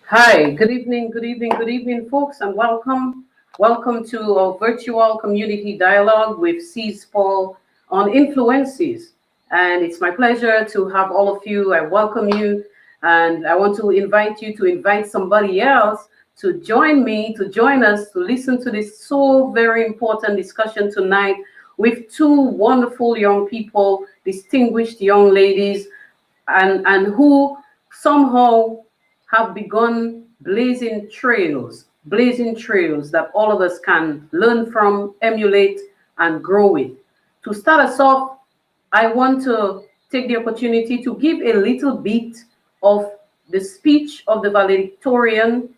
Hi, good evening, folks, and welcome. Welcome to our virtual community dialogue with C's Paul on influences. And it's my pleasure to have all of you. I welcome you, and I want to invite you to invite somebody else to join me, to join us, to listen to this so very important discussion tonight with two wonderful young people, distinguished young ladies, and who somehow have begun blazing trails that all of us can learn from, emulate, and grow with. To start us off, I want to take the opportunity to give a little bit of the speech of the valedictorian,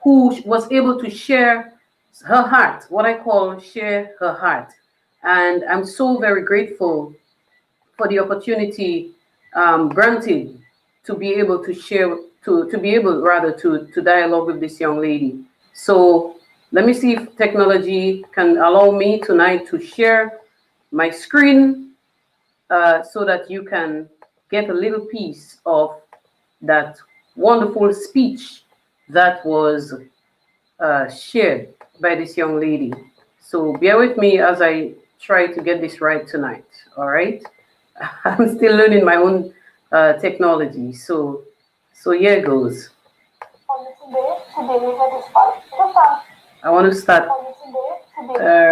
who was able to share her heart, what I call share her heart. And I'm so very grateful for the opportunity granted to be able to share, to be able rather to dialogue with this young lady. So let me see if technology can allow me tonight to share my screen so that you can get a little piece of that wonderful speech that was shared by this young lady. So bear with me as I try to get this right tonight. All right. I'm still learning my own technology. So here it goes. I want to start.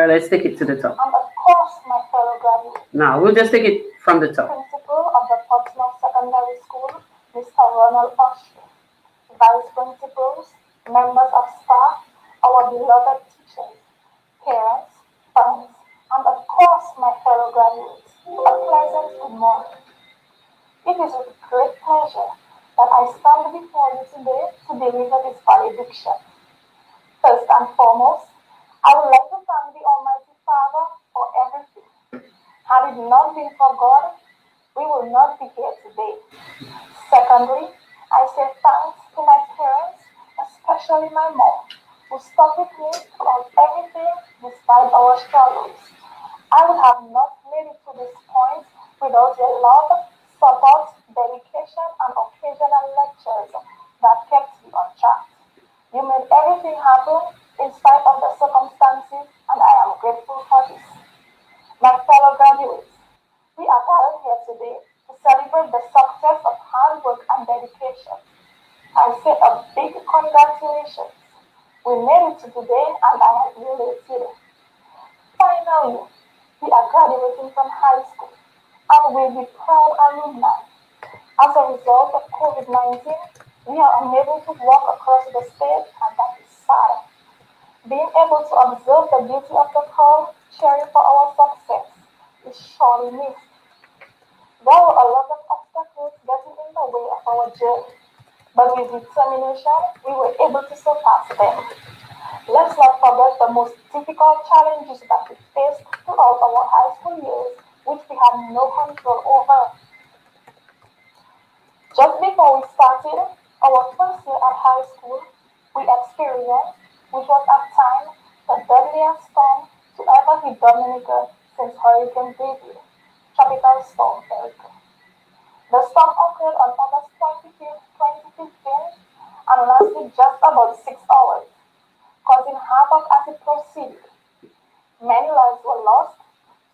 Let's take it to the top. And of course, my fellow graduates. Now we'll just take it from the top. Principal of the Portsmouth Secondary School, Mr. Ronald Oshie. Vice principals, members of staff, our beloved teachers, parents, friends, and of course, my fellow graduates. A pleasant good morning. It is with great pleasure that I stand before you today to deliver this valediction. First and foremost, I would like to thank the Almighty Father for everything. Had it not been for God, we would not be here today. Secondly, I say thanks to my parents, especially my mom, who stuck with me throughout everything despite our struggles. I would have not made it to this point without your love, support, dedication, and occasional lectures that kept me on track. You made everything happen in spite of the circumstances, and I am grateful for this. My fellow graduates, we are gathered here today to celebrate the success of hard work and dedication. I say a big congratulations. We made it to today, and I am really elated. Finally, we are graduating from high school and will be proud alumni. As a result of COVID-19, we are unable to walk across the stage, and that is sad. Being able to observe the beauty of the crowd cheering for our success is surely missed. There were a lot of obstacles getting in the way of our journey, but with determination, we were able to surpass them. Let's not forget the most difficult challenges that we faced throughout our high school years, which we had no control over. Just before we started our first year at high school, we experienced, which was at times the deadliest storm to ever hit Dominica since Hurricane David, Tropical Storm Erica. The storm occurred on August 25th, 2015 and lasted just about 6 hours, causing havoc as it proceeded. Many lives were lost,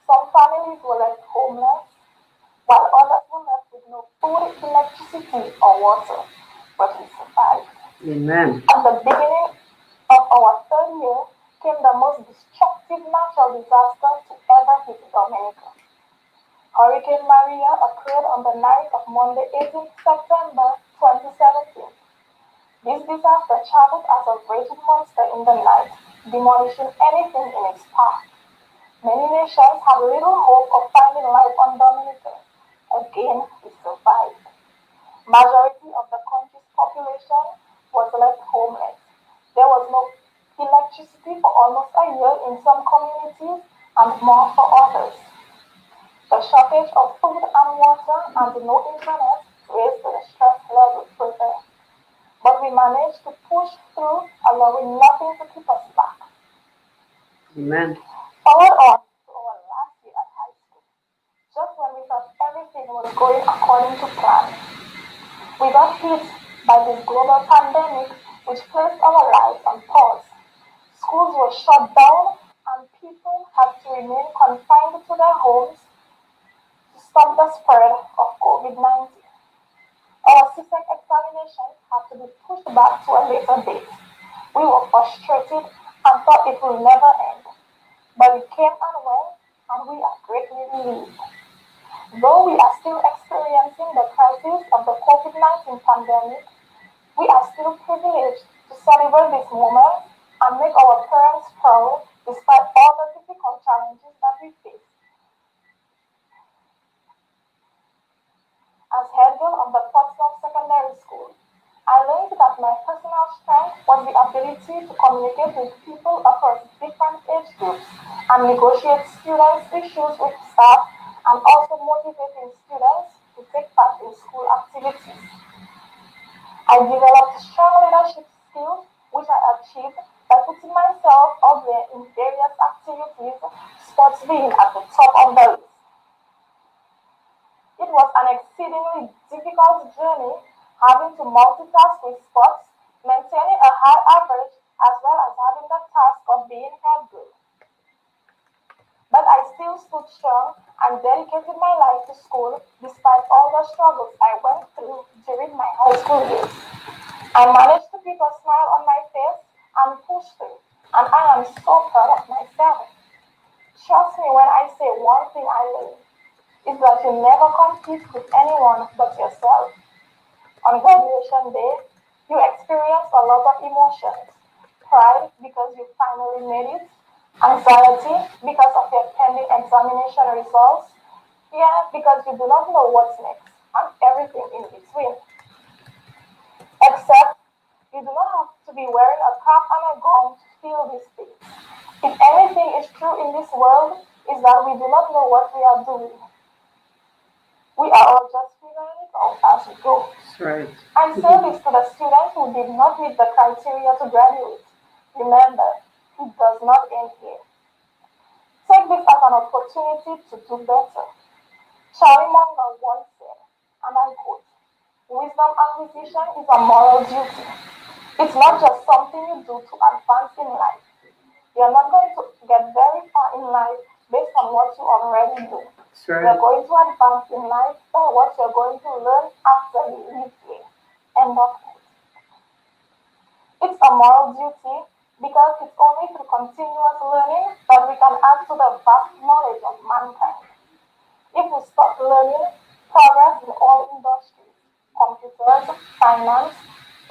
some families were left homeless, while others were left with no food, electricity, or water. But we survived. Amen. At the beginning of our third year came the most destructive natural disaster to ever hit Dominica. Hurricane Maria occurred on the night of Monday, 18th September 2017. This disaster traveled as a raging monster in the night, demolishing anything in its path. Many nations had little hope of finding life on Dominica. Again, we survived. Majority of the country's population was left homeless. There was no electricity for almost a year in some communities and more for others. The shortage of food and water and no internet raised the stress level further. But we managed to push through, allowing nothing to keep us back. Amen. Forward on to our last year at high school. Just when we thought everything was going according to plan, we got hit by this global pandemic which placed our lives on pause. Schools were shut down and people had to remain confined to their homes to stop the spread of COVID-19. Our CSEC examination had to be pushed back to a later date. We were frustrated and thought it will never end. But it came and went, and we are greatly relieved. Though we are still experiencing the crisis of the COVID-19 pandemic, we are still privileged to celebrate this moment and make our parents proud despite all the difficult challenges that we face. As head girl of the Portsmouth Secondary School, I learned that my personal strength was the ability to communicate with people across different age groups and negotiate students' issues with staff and also motivating students to take part in school activities. I developed strong leadership skills which I achieved by putting myself out there in various activities, sports being at the top of the list. It was an exceedingly difficult journey having to multitask with sports, maintaining a high average as well as having the task of being head girl. But I still stood strong and dedicated my life to school despite all the struggles I went through during my high school years. I managed to keep a smile on my face and push through, and I am so proud of myself. Trust me when I say one thing I learned is that you never compete with anyone but yourself. On graduation day, you experience a lot of emotions. Pride because you finally made it, anxiety because of your pending examination results, fear because you do not know what's next, and everything in between. Except, you do not have to be wearing a cap and a gown to feel these things. If anything is true in this world, is that we do not know what we are doing. We are all just figuring it out as we go. That's right. I say this to the students who did not meet the criteria to graduate. Remember, it does not end here. Take this as an opportunity to do better. Charlie Munger once said, and I quote, "Wisdom acquisition is a moral duty. It's not just something you do to advance in life. You're not going to get very far in life based on what you already do. That's right. You're going to advance in life by what you're going to learn after you leave here." End of quote. It's a moral duty because it's only through continuous learning that we can add to the vast knowledge of mankind. If we stop learning, progress in all industries, computers, finance,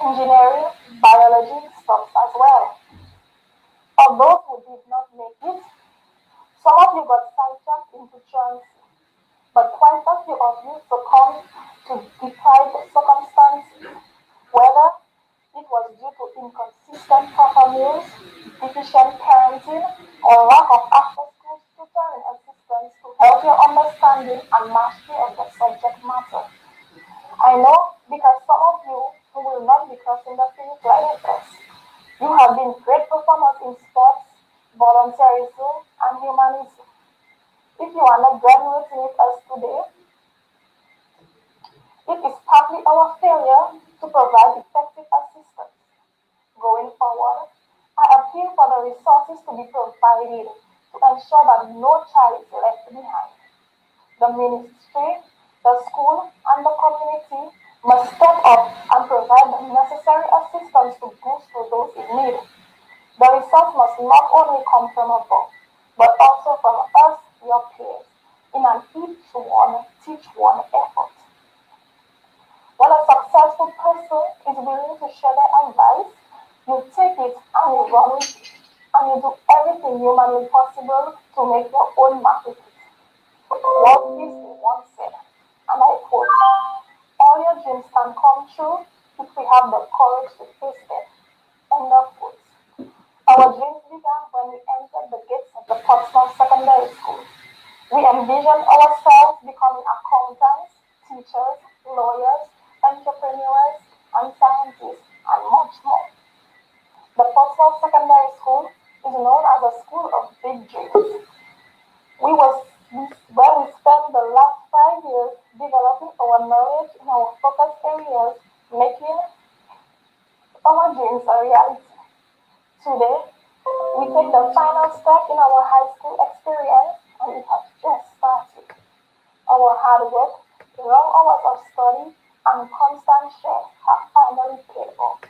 engineering, biology stops as well. For those who did not make it, some of you got sidetracked into truancy, but quite a few of you succumbed to deprived circumstances, whether it was due to inconsistent proper meals, deficient parenting, or lack of after-school tutoring assistance to help your understanding and mastery of the subject matter. I know because some of you who will not be crossing the finish line with us, you have been great performers in sports, volunteerism, and humanism. If you are not graduating with us today, it is partly our failure to provide effective assistance. Going forward, I appeal for the resources to be provided to ensure that no child is left behind. The ministry, the school, and the community must step up and provide the necessary assistance to boost to those in need. The resource must not only come from above, but also from us, your peers, in an each one, teach one effort. When a successful person is willing to share their advice, you take it and you run with it, and you do everything humanly possible to make your own mark with it. Walt Disney once said, and I quote, "All your dreams can come true if we have the courage to face them." End of quote. Our dreams began when we entered the gates of the Portsmouth Secondary School. We envisioned ourselves becoming accountants, teachers, lawyers, entrepreneurs, and scientists, and much more. The Portsmouth Secondary School is known as a school of big dreams. We was where we spent the last 5 years developing our knowledge in our focus areas, making, our dreams a reality. Today, we take the final step in our high school experience and it has just started. Our hard work, long hours of study, and constant stress have finally paid off.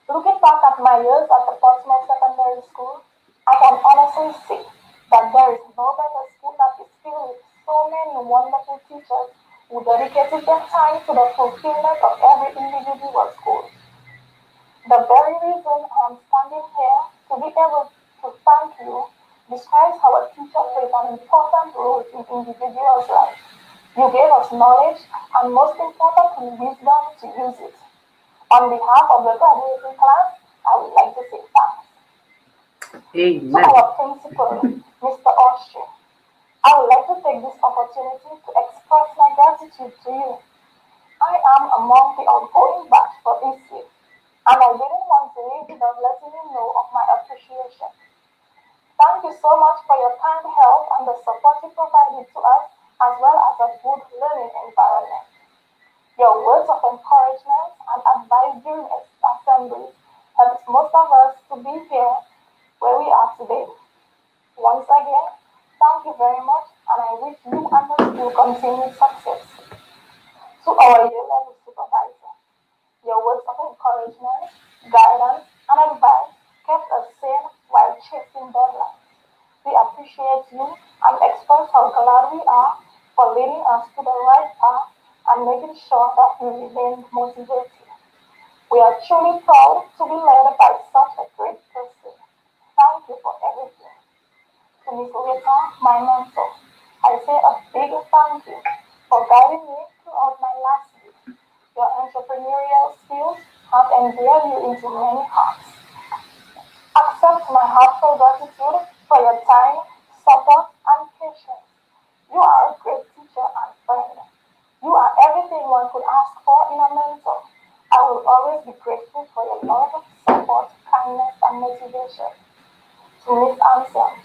Looking back at my years at the Portsmouth Secondary School, I can honestly say that there is no better school that is filled with so many wonderful teachers who dedicated their time to the fulfillment of every individual's goal. The very reason I am standing here to be able to thank you describes how a teacher plays an important role in individuals' life. You gave us knowledge and most importantly wisdom to use it. On behalf of the graduating class, I would like to say thanks. Amen. To our principal, Mr. Austin, I would like to take this opportunity to express my gratitude to you. I am among the outgoing batch for this year, and I didn't want to leave without letting you know of my appreciation. Thank you so much for your kind help and the support you provided to us, as well as a good learning environment. Your words of encouragement and advice during assemblies helps most of us to be here where we are today. Once again, thank you very much, and I wish you and the school continued success. To our year-level supervisor, your words of encouragement, guidance, and advice kept us sane while chasing deadlines. We appreciate you and express how glad we are for leading us to the right path and making sure that we remain motivated. We are truly proud to be led by such a great person. Thank you for everything. To Miss Lisa, my mentor, I say a big thank you for guiding me throughout my last year. Your entrepreneurial skills have endeared you into many hearts. Accept my heartfelt gratitude for your time, support, and patience. You are a great teacher and friend. You are everything one could ask for in a mentor. I will always be grateful for your love, support, kindness, and motivation. To Miss Anselm,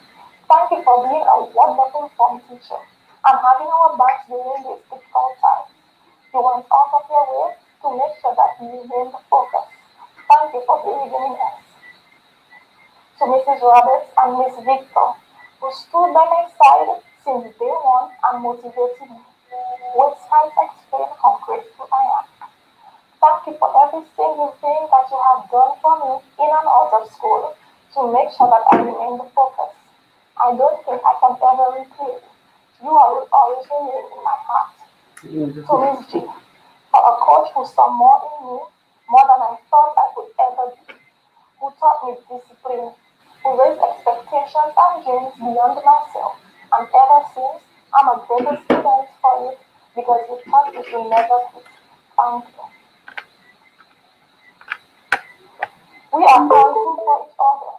thank you for being a wonderful form teacher and having our backs during this difficult time. You went out of your way to make sure that we remain focused. Thank you for believing in us. To Mrs. Roberts and Miss Victor, who stood by my side since day one and motivated me. Words can't explain how grateful I am. Thank you for every single thing that you have done for me in and out of school to make sure that I remain focused. I don't think I can ever repay you. You will always remain in my heart. To Miss G, for a coach who saw more in me, more than I thought I could ever be, who taught me discipline, who raised expectations and dreams beyond myself, and ever since, I'm a greater student for you because you thought it will never quit. Thank you. We are thankful for each other.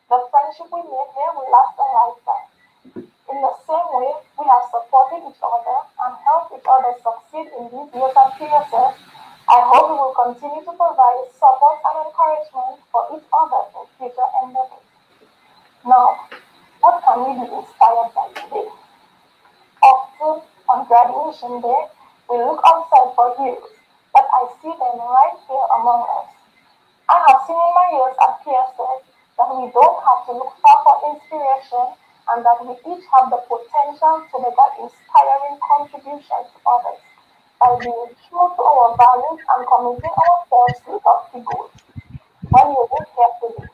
The friendship we made here will last a lifetime. In the same way, we have supported each other and helped each other succeed in these years at PSS. I hope we will continue to provide support and encouragement for each other in future endeavors. Now, what can we be inspired by today? Often, on graduation day, we look outside for heroes, but I see them right here among us. I have seen in my years at PSS that we don't have to look far for inspiration and that we each have the potential to make an inspiring contribution to others by being true to our values and committing ourselves to lofty goals. When you look here today,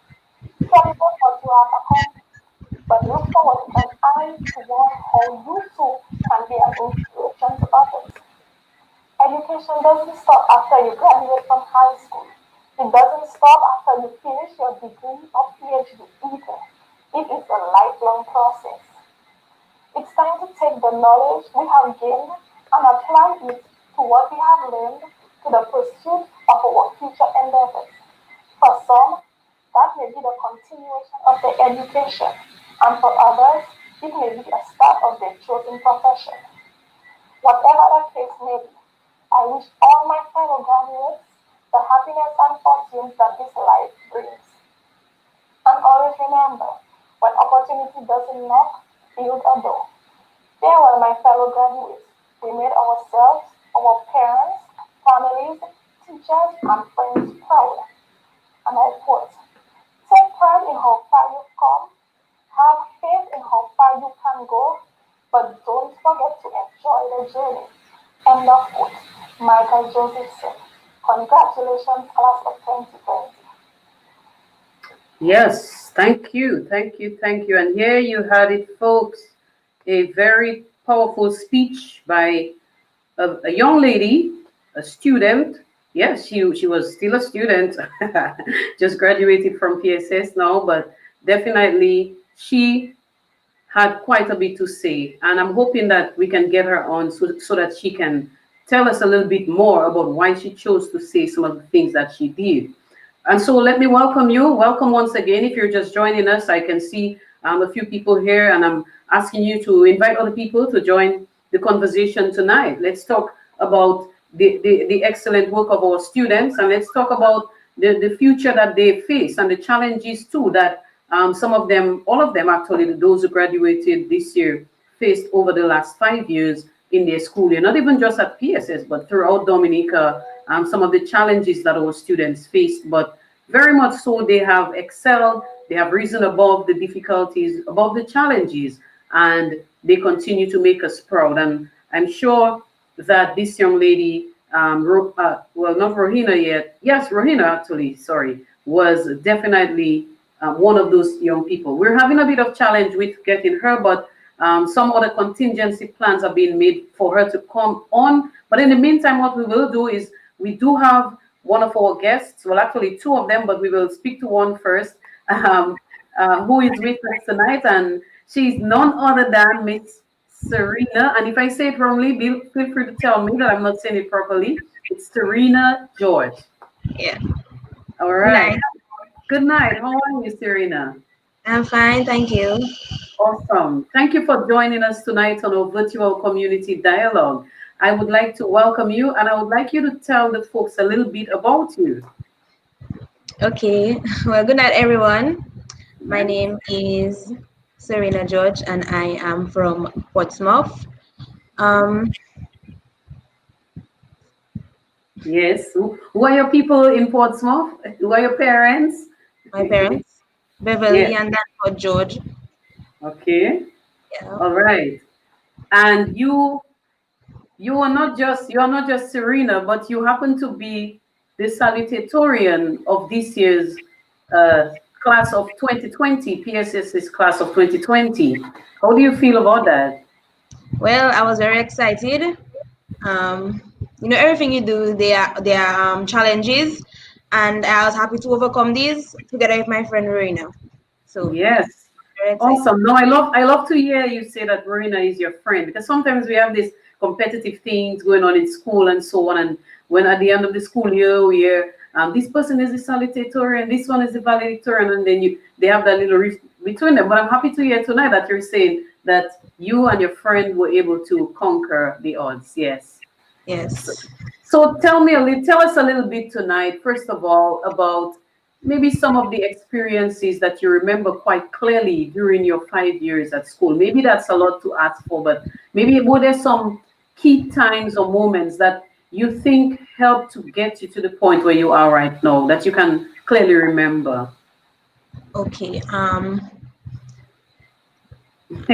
celebrate what you have accomplished, but look forward with an eye toward how you too can be an inspiration to others. Education doesn't stop after you graduate from high school. It doesn't stop after you finish your degree or PhD either. It is a lifelong process. It's time to take the knowledge we have gained and apply it to what we have learned to the pursuit of our future endeavors. For some, that may be the continuation of their education, and for others, it may be a start of their chosen profession. Whatever the case may be, I wish all my fellow graduates the happiness and fortunes that this life brings. And always remember, when opportunity doesn't knock, build a door. Farewell, my fellow graduates. We made ourselves, our parents, families, teachers and friends pride. And I quote, take pride in how far you've come, have faith in how far you can go, but don't forget to enjoy the journey. End of quote. Michael Josephson. Congratulations, class of 2020. Yes, thank you, thank you, thank you. And here you had it, folks. A very powerful speech by a young lady, a student. Yes, she was still a student, just graduated from PSS now, but definitely she had quite a bit to say. And I'm hoping that we can get her on so that she can tell us a little bit more about why she chose to say some of the things that she did. And so let me welcome you. Welcome once again. If you're just joining us, I can see a few people here, and I'm asking you to invite other people to join the conversation tonight. Let's talk about the excellent work of our students, and let's talk about the future that they face and the challenges too that some of them, all of them actually, those who graduated this year faced over the last 5 years in their school year, not even just at PSS, but throughout Dominica, some of the challenges that our students faced, but very much so they have excelled, they have risen above the difficulties, above the challenges, and they continue to make us proud. And I'm sure that this young lady, well, not Rohina yet, yes, Rohina actually, sorry, was definitely one of those young people. We're having a bit of challenge with getting her, but some other contingency plans are being made for her to come on. But in the meantime, what we will do is we do have one of our guests, well, actually two of them, but we will speak to one first, who is with us tonight. And she's none other than Miss Serena. And if I say it wrongly, feel free to tell me that I'm not saying it properly. It's Serena George. Yeah. All right. Good night. How are you, Serena? I'm fine, thank you. Awesome. Thank you for joining us tonight on our virtual community dialogue. I would like to welcome you, and I would like you to tell the folks a little bit about you. Okay. Well, good night, everyone. My name is Serena George, and I am from Portsmouth. Yes. Who are your people in Portsmouth? Who are your parents? My parents, Beverly and Danford George. Okay. Yeah. All right. And you are not just Serena, but you happen to be the salutatorian of this year's class of 2020, PSS's class of 2020. How do you feel about that? Well, I was very excited. Everything you do, there are challenges, and I was happy to overcome these together with my friend Rowena. So yes, awesome. No, I love to hear you say that Rowena is your friend, because sometimes we have these competitive things going on in school and so on, and when at the end of the school year we hear this person is the salutatorian, this one is the valedictorian, and then they have that little rift between them. But I'm happy to hear tonight that you're saying that you and your friend were able to conquer the odds. Yes. Yes. So tell us a little bit tonight, first of all, about maybe some of the experiences that you remember quite clearly during your 5 years at school. Maybe that's a lot to ask for, but maybe were there some key times or moments that you think helped to get you to the point where you are right now that you can clearly remember? Okay. As far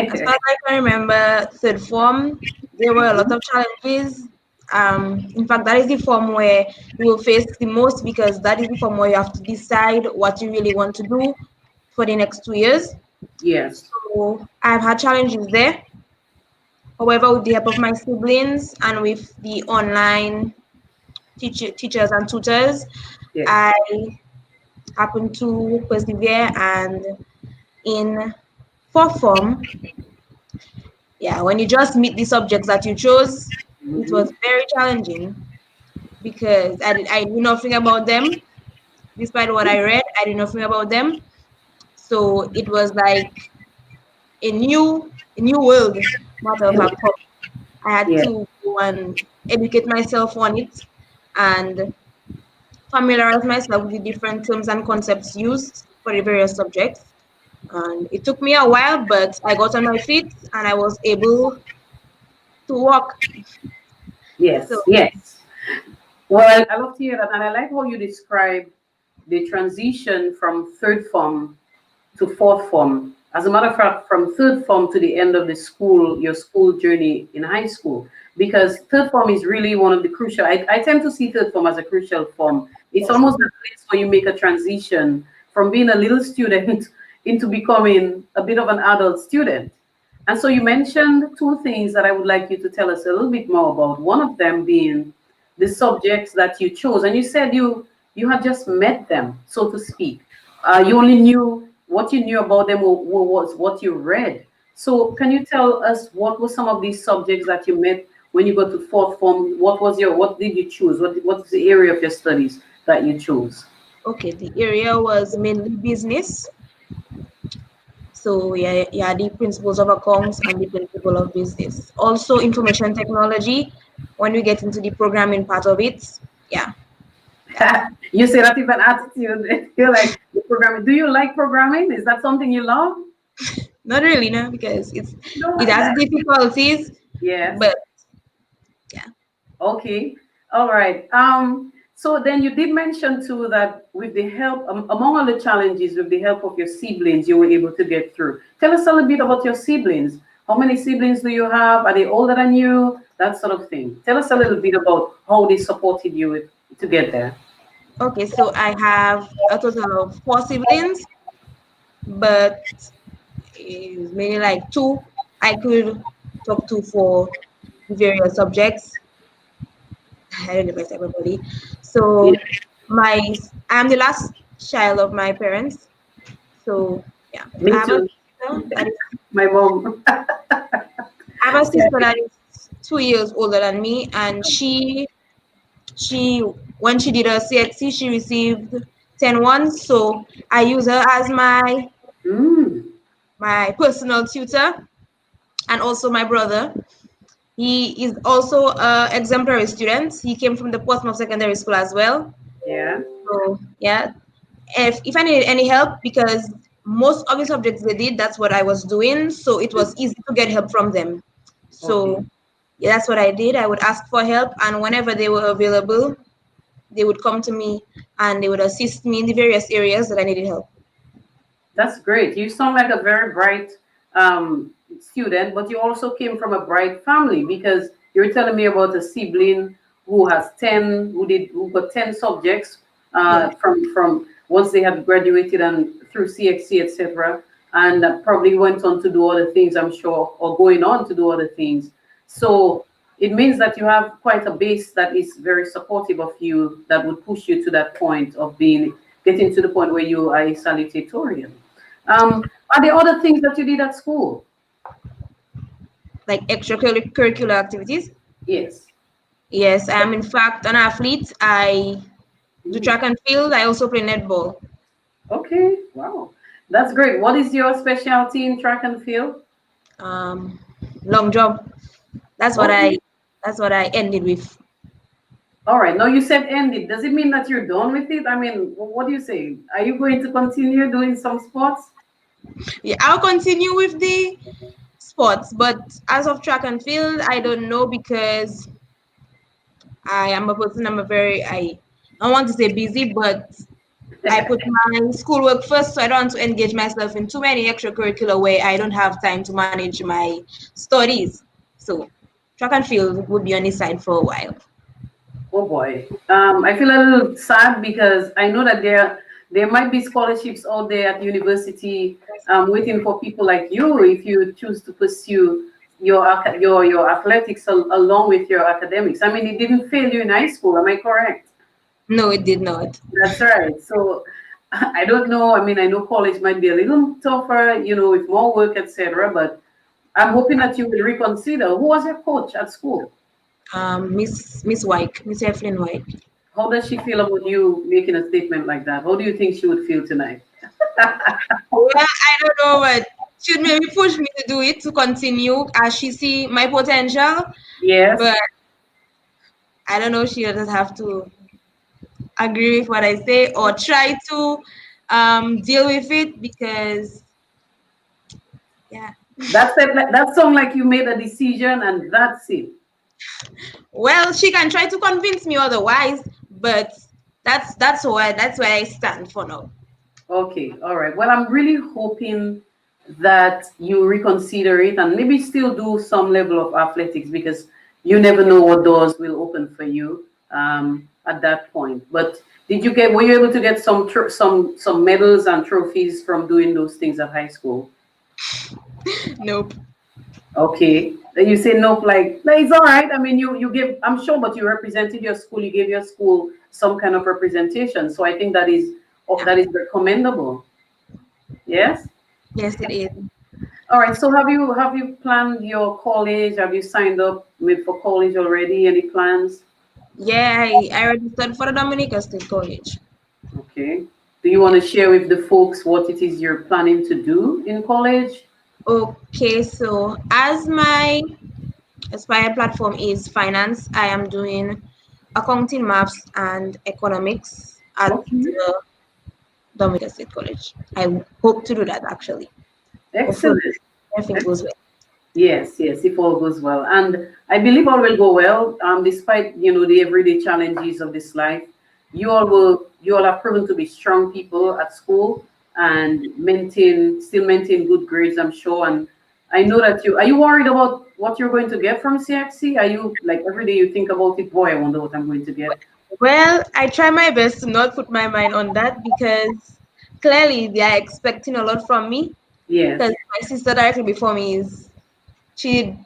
as I can remember, third form, there were a lot of challenges. In fact, that is the form where you will face the most, because that is the form where you have to decide what you really want to do for the next 2 years. Yes. So I've had challenges there. However, with the help of my siblings and with the online teachers and tutors, Yes. I happened to persevere, and in fourth form, when you just meet the subjects that you chose, it was very challenging, because I knew nothing about them. Despite what I read, I knew nothing about them. So it was like a new world, matter of fact. I had to go and educate myself on it and familiarize myself with the different terms and concepts used for the various subjects. And it took me a while, but I got on my feet and I was able to walk. Yes, So, yes. Well, I love to hear that, and I like how you describe the transition from third form to fourth form. As a matter of fact, from third form to the end of the school, your school journey in high school, because third form is really one of the crucial. I tend to see third form as a crucial form. It's Yes. almost the place where you make a transition from being a little student into becoming a bit of an adult student. And so you mentioned two things that I would like you to tell us a little bit more about. One of them being the subjects that you chose, and you said you had just met them, so to speak. You only knew what you knew about them was what you read. So can you tell us what were some of these subjects that you met when you got to fourth form? What did you choose? What's the area of your studies that you chose? Okay, the area was mainly business. So yeah, yeah, the principles of accounts and the principle of business. Also information technology. When we get into the programming part of it, yeah. You say that with an attitude. You're like the programming. Do you like programming? Is that something you love? Not really, no, because You don't it like has that? difficulties, Yes. but yeah. Okay. All right. So then you did mention too that with the help, among all the challenges, with the help of your siblings, you were able to get through. Tell us a little bit about your siblings. How many siblings do you have? Are they older than you? That sort of thing. Tell us a little bit about how they supported you to get there. Okay, so I have a total of 4 siblings, but it's mainly like two I could talk to for various subjects. I don't know if I said everybody. Yeah, So I'm the last child of my parents. So yeah, me I have a too. sister that is My mom. I have a sister that is 2 years older than me, and she when she did her CXC, she received 10-1. So I use her as Mm, my personal tutor, and also my brother. He is also a exemplary student. He came from the Portsmouth Secondary School as well. yeah. So yeah, if I needed any help, because most of the subjects they did, that's what I was doing. So it was easy to get help from them. Okay. So yeah, that's what I did. I would ask for help, and whenever they were available, they would come to me and they would assist me in the various areas that I needed help. That's great. You sound like a very bright student, but you also came from a bright family because you're telling me about a sibling who has 10, who got 10 subjects Yeah. from once they had graduated and through CXC, etc., and probably went on to do other things, I'm sure, or going on to do other things. So it means that you have quite a base that is very supportive of you, that would push you to that point of getting to the point where you are a salutatorian. Are there other things that you did at school? Like extracurricular activities. Yes. Yes, I am in fact an athlete. I do Mm. track and field. I also play netball. Okay. Wow. That's great. What is your specialty in track and field? Um, Long jump. That's what I. Okay. That's what I ended with. All right. Now you said ended. Does it mean that you're done with it? I mean, what do you say? Are you going to continue doing some sports? Yeah, I'll continue with the sports, but as of track and field, I don't know because I am a person. I'm a very. I don't want to say busy, but I put my schoolwork first, so I don't want to engage myself in too many extracurricular where I don't have time to manage my studies. So track and field would be on the side for a while. Oh boy. I feel a little sad because I know that there might be scholarships out there at university waiting for people like you if you choose to pursue your athletics along with your academics. I mean, it didn't fail you in high school. Am I correct? No, it did not. That's right. So I don't know. I mean, I know college might be a little tougher, with more work, etc. But I'm hoping that you will reconsider. Who was your coach at school? Miss White, Miss Evelyn White. How does she feel about you making a statement like that? How do you think she would feel tonight? Well, I don't know, but she would maybe push me to do it to continue as she see my potential. Yes, But I don't know. She doesn't have to agree with what I say or try to deal with it because yeah. that sounds like you made a decision and that's it. Well, she can try to convince me otherwise, but that's where I stand for now. Okay, all right. Well, I'm really hoping that you reconsider it and maybe still do some level of athletics, because you never know what doors will open for you at that point. But were you able to get some medals and trophies from doing those things at high school? Nope. Okay. Then you say nope, like no, it's all right. I mean, you give, I'm sure, but you represented your school. You gave your school some kind of representation. So I think that is recommendable. Yes. Yes, it is. All right. So have you planned your college? Have you signed up maybe for college already? Any plans? Yeah, I registered for the Dominica State College. Okay. Do you want to share with the folks what it is you're planning to do in college? Okay, so as my aspired platform is finance, I am doing accounting, maths, and economics at Okay. the Dominica State College. I hope to do that actually. Excellent. Hopefully, everything goes well. Yes, yes, if all goes well. And I believe all will go well, despite, the everyday challenges of this life. You all have proven to be strong people at school and still maintain good grades, I'm sure. And I know that are you worried about what you're going to get from CXC? Are you, like, every day you think about it, boy, I wonder what I'm going to get? Well, I try my best to not put my mind on that because clearly they are expecting a lot from me. Yes, Because my sister directly before me she did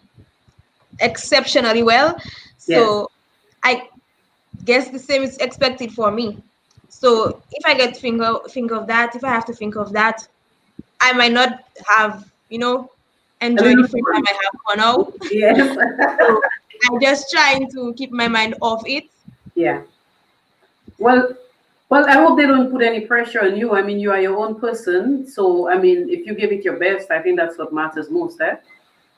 exceptionally well. yes. So I guess the same is expected for me. So if I get to think of that, if I have to think of that, I might not have, A enjoy the little free time fun. I have for now. Yes. So I'm just trying to keep my mind off it. Yeah. Well, I hope they don't put any pressure on you. I mean, you are your own person. So, I mean, if you give it your best, I think that's what matters most, eh?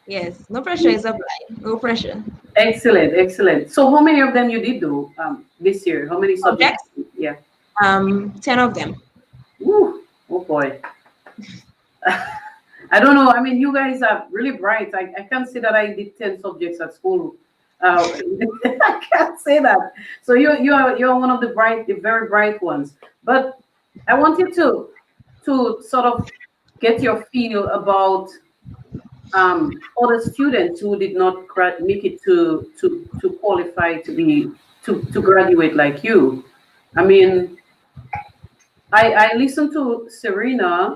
Yes, no pressure is applied. No pressure. Excellent, excellent. So, how many of them you did do this year? How many subjects? Subjects, Yeah. 10 of them. Woo. Oh boy. I don't know. I mean, you guys are really bright. I can't say that I did 10 subjects at school. I can't say that. So you're one of the very bright ones. But I want you to sort of get your feel about other students who did not make it to qualify to graduate like you. I mean, I listened to Serena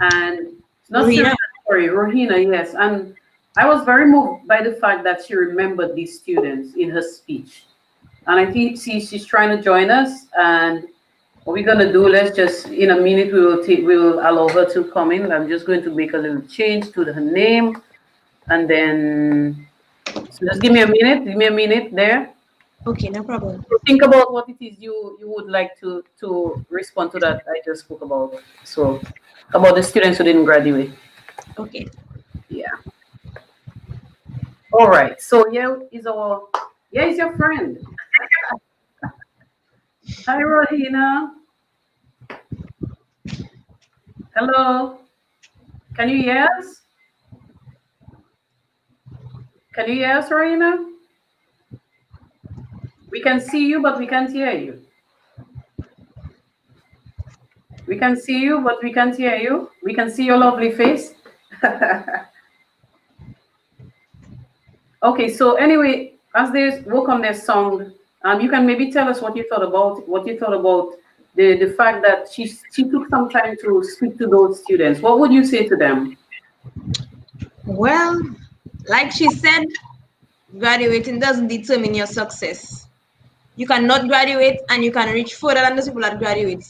and not Marina. Serena, sorry, Rohina, yes. And I was very moved by the fact that she remembered these students in her speech. And I think she's trying to join us. And what we're gonna do, let's just in a minute we will allow her to come in. I'm just going to make a little change to her name. And then so just give me a minute there. Okay, no problem. Think about what it is you would like to respond to that I just spoke about. So about the students who didn't graduate. Okay. Yeah. All right. So is your friend. Hi, Rohina. Hello. Can you hear us? Can you hear us, Rohina? We can see you, but we can't hear you. We can see you, but we can't hear you. We can see your lovely face. Okay, so anyway, as they work on their song, you can maybe tell us what you thought about the fact that she took some time to speak to those students. What would you say to them? Well, like she said, graduating doesn't determine your success. You cannot graduate and you can reach further than those people that graduate.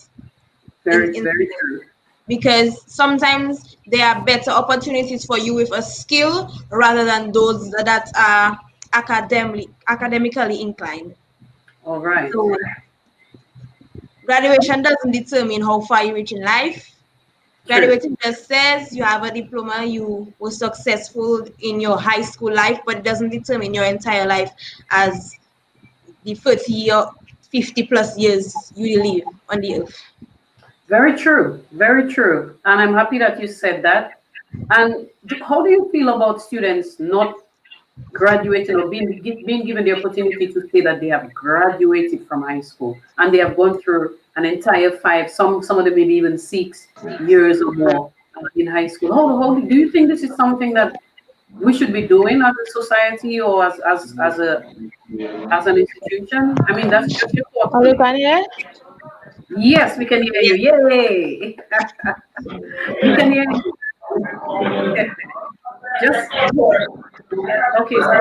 Very true. Because sometimes there are better opportunities for you with a skill rather than those that are academically inclined. All right. So graduation doesn't determine how far you reach in life. Graduating just says you have a diploma, you were successful in your high school life, but it doesn't determine your entire life as the 30 or 50 plus years you live on the earth. Very true. Very true. And I'm happy that you said that. And how do you feel about students not graduating or being given the opportunity to say that they have graduated from high school and they have gone through an entire 5, some of them maybe even 6 years or more in high school. How do you think this is something that we should be doing as a society or as an institution? I mean, that's just your thought. Hello, can you hear? Yes, we can hear you. Yay! We can hear you. Just okay. So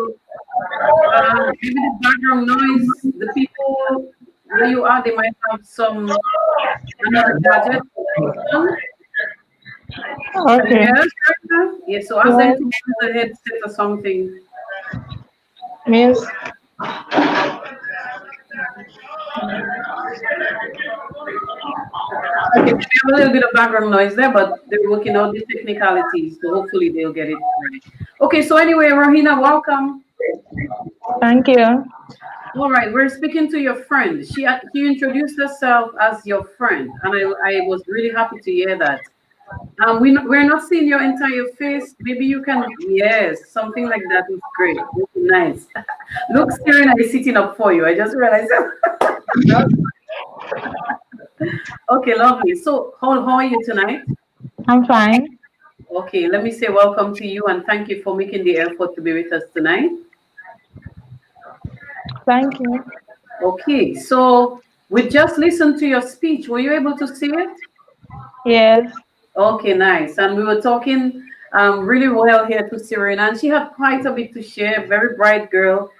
maybe the background noise, the people where you are, they might have some another gadget. Okay. Yes, yeah. So ask them to use the headset or something. Miss. Okay, we have a little bit of background noise there, but they're working out the technicalities, so hopefully they'll get it right. Okay, so anyway, Rohina, welcome. Thank you. All right, we're speaking to your friend. She introduced herself as your friend, and I was really happy to hear that. We're not seeing your entire face. Maybe you can, yes, something like that is great. Nice. Look, Serena is sitting up for you. I just realized. Okay, lovely. So, how are you tonight? I'm fine. Okay, let me say welcome to you and thank you for making the effort to be with us tonight. Thank you. Okay, so we just listened to your speech. Were you able to see it? Yes. Okay, nice. And we were talking really well here to Serena, and she had quite a bit to share. Very bright girl,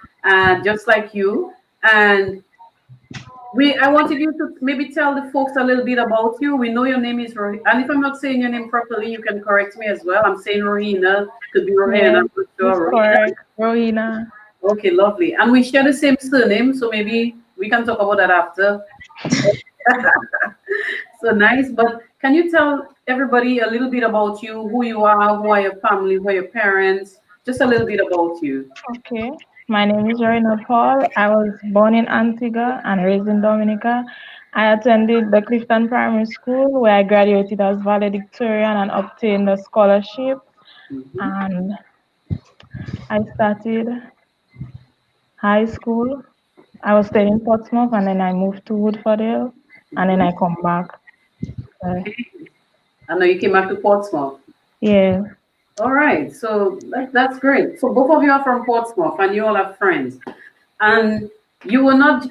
just like you. And I wanted you to maybe tell the folks a little bit about you. We know your name is Rohina, and if I'm not saying your name properly, you can correct me as well. I'm saying Rohina, could be Rohina. I'm not sure. Correct. Rohina. Okay, lovely. And we share the same surname, so maybe we can talk about that after. So nice. But can you tell everybody a little bit about you, who you are, who are your family, who are your parents, just a little bit about you. Okay. My name is Serena Paul. I was born in Antigua and raised in Dominica. I attended the Clifton Primary School where I graduated as valedictorian and obtained a scholarship. And I started high school. I was staying in Portsmouth and then I moved to Woodfordale and then I come back. I know you came back to Portsmouth. Yeah. All right, so that's great. So both of you are from Portsmouth, and you all have friends. And you were not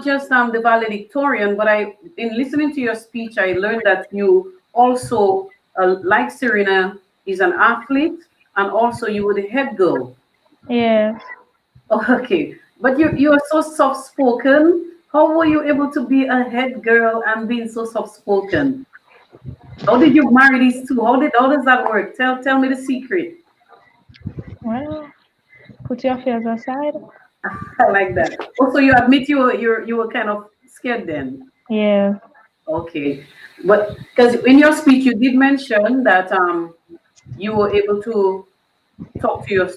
just the valedictorian, but in listening to your speech, I learned that you also, like Serena, is an athlete, and also you were the head girl. Yes. Okay, but you are so soft spoken. How were you able to be a head girl and being so soft spoken? How did you marry these two? How does that work? Tell me the secret. Well, put your fears aside. I like that. Also, you admit you were kind of scared then. Yeah. Okay, but because in your speech you did mention that you were able to talk to your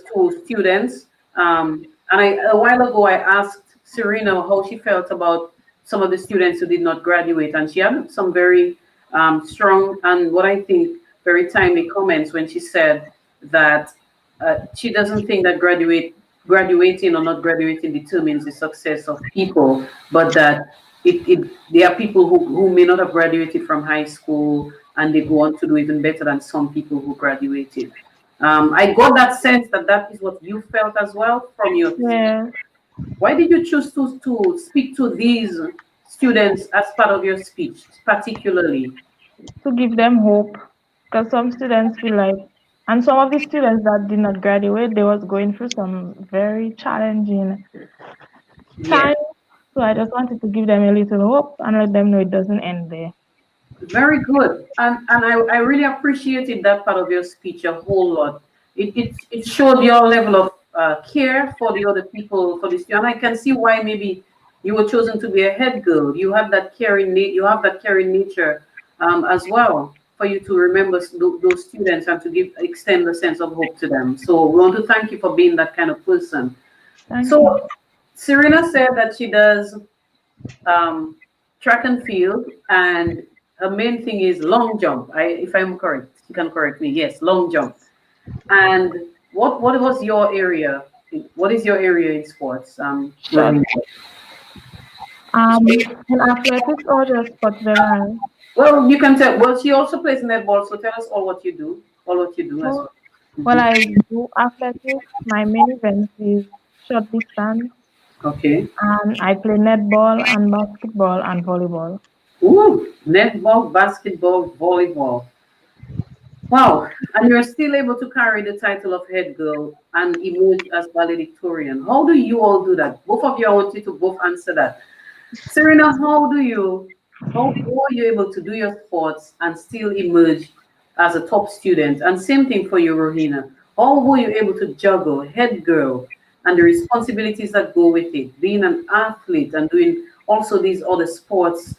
students. And a while ago I asked Serena how she felt about some of the students who did not graduate, and she had some very strong and what I think very timely comments when she said that she doesn't think that graduating or not graduating determines the success of people, but that there are people who may not have graduated from high school and they go on to do even better than some people who graduated. I got that sense that is what you felt as well from your. Yeah. Why did you choose to speak to these students as part of your speech, particularly? To give them hope, because some students feel like, and some of the students that did not graduate, they was going through some very challenging times. So I just wanted to give them a little hope and let them know it doesn't end there. Very good, and I really appreciated that part of your speech a whole lot. It showed your level of care for the other people, for this, and I can see why maybe you were chosen to be a head girl. You have that caring nature as well for you to remember those students and to extend a sense of hope to them. So we want to thank you for being that kind of person. Thank you. Serena said that she does track and field, and her main thing is long jump. If I'm correct, you can correct me. Yes, long jump. And what was your area What is your area in sports? In athletics or just sports generally? Well, you can tell. Well, she also plays netball, so tell us all what you do. All what you do as Well, well. well, I do athletics. My main event is short distance, Okay. and I play netball and basketball and volleyball. Ooh, netball, basketball, volleyball. Wow. And you're still able to carry the title of head girl and emerge as valedictorian. How do you all do that? Both of you, I want you to both answer that. Serena, how were you able to do your sports and still emerge as a top student? And same thing for you, Rohina. How were you able to juggle head girl and the responsibilities that go with it, being an athlete and doing also these other sports,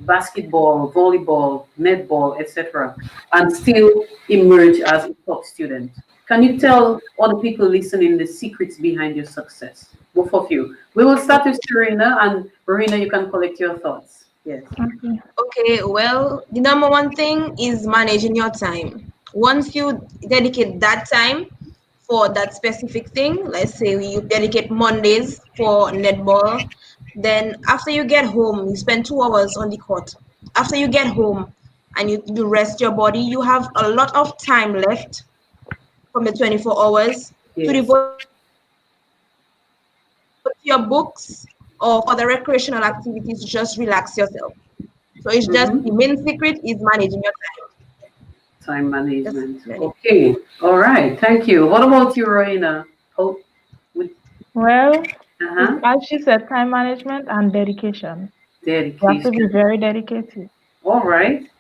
basketball, volleyball, netball, etc., and still emerge as a top student? Can you tell other people listening the secrets behind your success? Both of you. We will start with Serena, and Verena, you can collect your thoughts. Yes. Okay. Okay, well, the number one thing is managing your time. Once you dedicate that time for that specific thing, let's say you dedicate Mondays for netball, then after you get home, you spend 2 hours on the court. After you get home and you rest your body, you have a lot of time left from the 24 hours to Yes. devote to your books or for the recreational activities to just relax yourself. So it's just the main secret is managing your time. Time management. That's Okay. All right. Thank you. What about you, Rohina? Oh, with, Well, uh-huh. as she said, time management and dedication. You have to be Dedication. very dedicated. All right.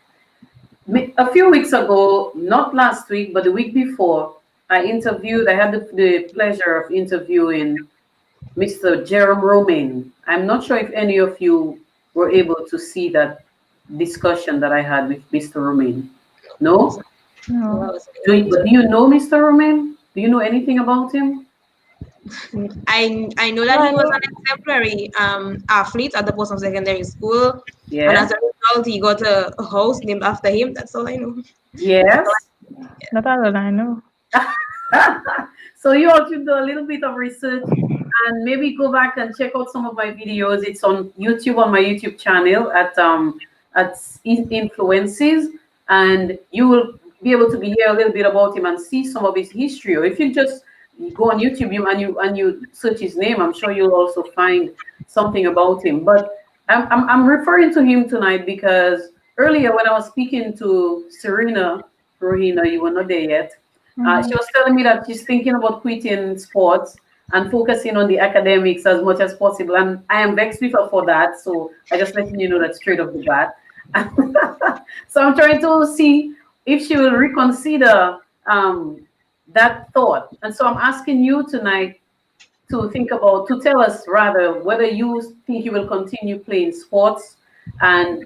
A few weeks ago, not last week, but the week before, I had the pleasure of interviewing Mr. Jerome Romain. I'm not sure if any of you were able to see that discussion that I had with Mr. Romain. No? No. But do you know Mr. Romain? Do you know anything about him? I know that No, he I was know. an exemplary athlete at the Portsmouth Secondary School, and Yes. as a result, he got a house named after him. That's all I know. Yes. Not all that I know. So you all should do a little bit of research and maybe go back and check out some of my videos. It's on YouTube, on my YouTube channel at Influences, and you will be able to hear a little bit about him and see some of his history. Or if you just go on YouTube and you search his name, I'm sure you'll also find something about him. But I'm referring to him tonight because earlier when I was speaking to Serena, Rohina, you were not there yet. She was telling me that she's thinking about quitting sports and focusing on the academics as much as possible. And I am vexed with her for that. So I just letting you know that straight off the bat. So I'm trying to see if she will reconsider that thought. And so I'm asking you tonight to tell us rather whether you think you will continue playing sports and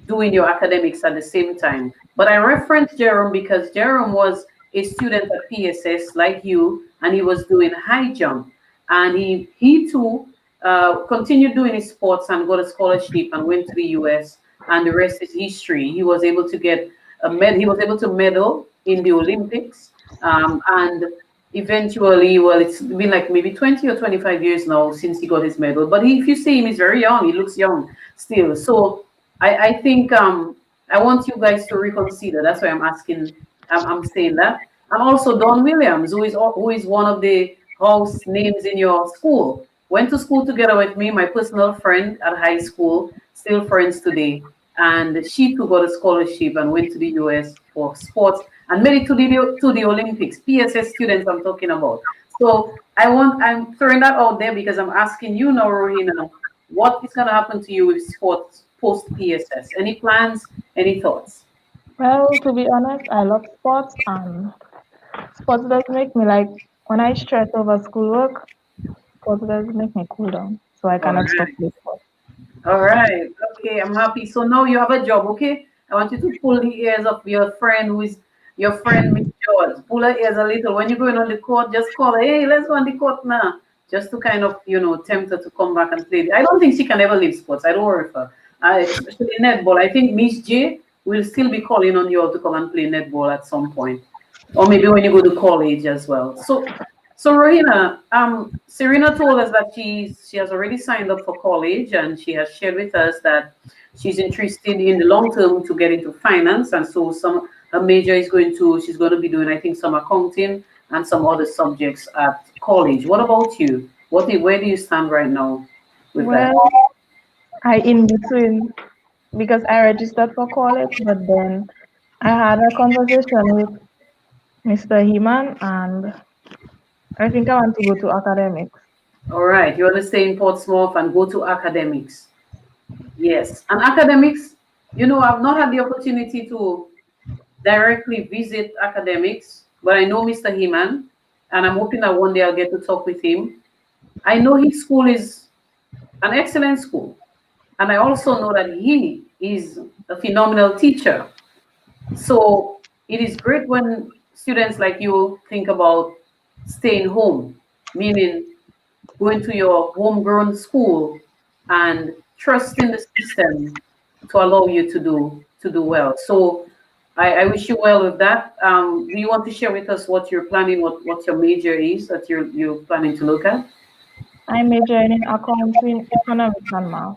doing your academics at the same time. But I referenced Jerome because Jerome was a student at PSS like you, and he was doing high jump. And he too continued doing his sports and got a scholarship and went to the US, and the rest is history. He was able to get he was able to medal in the Olympics, and eventually, well, it's been like maybe 20 or 25 years now since he got his medal. But if you see him, he's very young. He looks young still. So I think I want you guys to reconsider. That's why I'm asking. I'm saying that. And also Don Williams, who is one of the house names in your school, went to school together with me, my personal friend at high school, still friends today. And she too got a scholarship and went to the US for sports and made it to the Olympics. PSS students I'm talking about. So I'm throwing that out there because I'm asking you now, Rohina, what is going to happen to you with sports post PSS? Any plans? Any thoughts? Well, to be honest, I love sports, and sports does make me like when I stress over schoolwork, sports does make me cool down. So I All cannot stop right. playing sports. All right. Okay, I'm happy. So now you have a job, okay? I want you to pull the ears of your friend who is your friend, Miss George. Pull her ears a little. When you're going on the court, just call her, hey, let's go on the court now. Just to kind of, tempt her to come back and play. I don't think she can ever leave sports. I don't worry for her. Especially netball. I think Miss J will still be calling on you all to come and play netball at some point. Or maybe when you go to college as well. So So Rohina, Serena told us that she has already signed up for college, and she has shared with us that she's interested in the long term to get into finance, and so some her major is she's going to be doing, I think, some accounting and some other subjects at college. What about you? Where do you stand right now with that? Well, I in between because I registered for college, but then I had a conversation with Mr. Heman, and I think I want to go to academics. All right, you want to stay in Portsmouth and go to academics. Yes, and academics, I've not had the opportunity to directly visit academics, but I know Mr. Heman, and I'm hoping that one day I'll get to talk with him. I know his school is an excellent school, and I also know that he is a phenomenal teacher. So it is great when students like you think about staying home, meaning going to your homegrown school and trusting the system to allow you to do well. So I wish you well with that. Do you want to share with us what you're planning, what your major is that you're planning to look at? I'm majoring in accounting, economics, and math.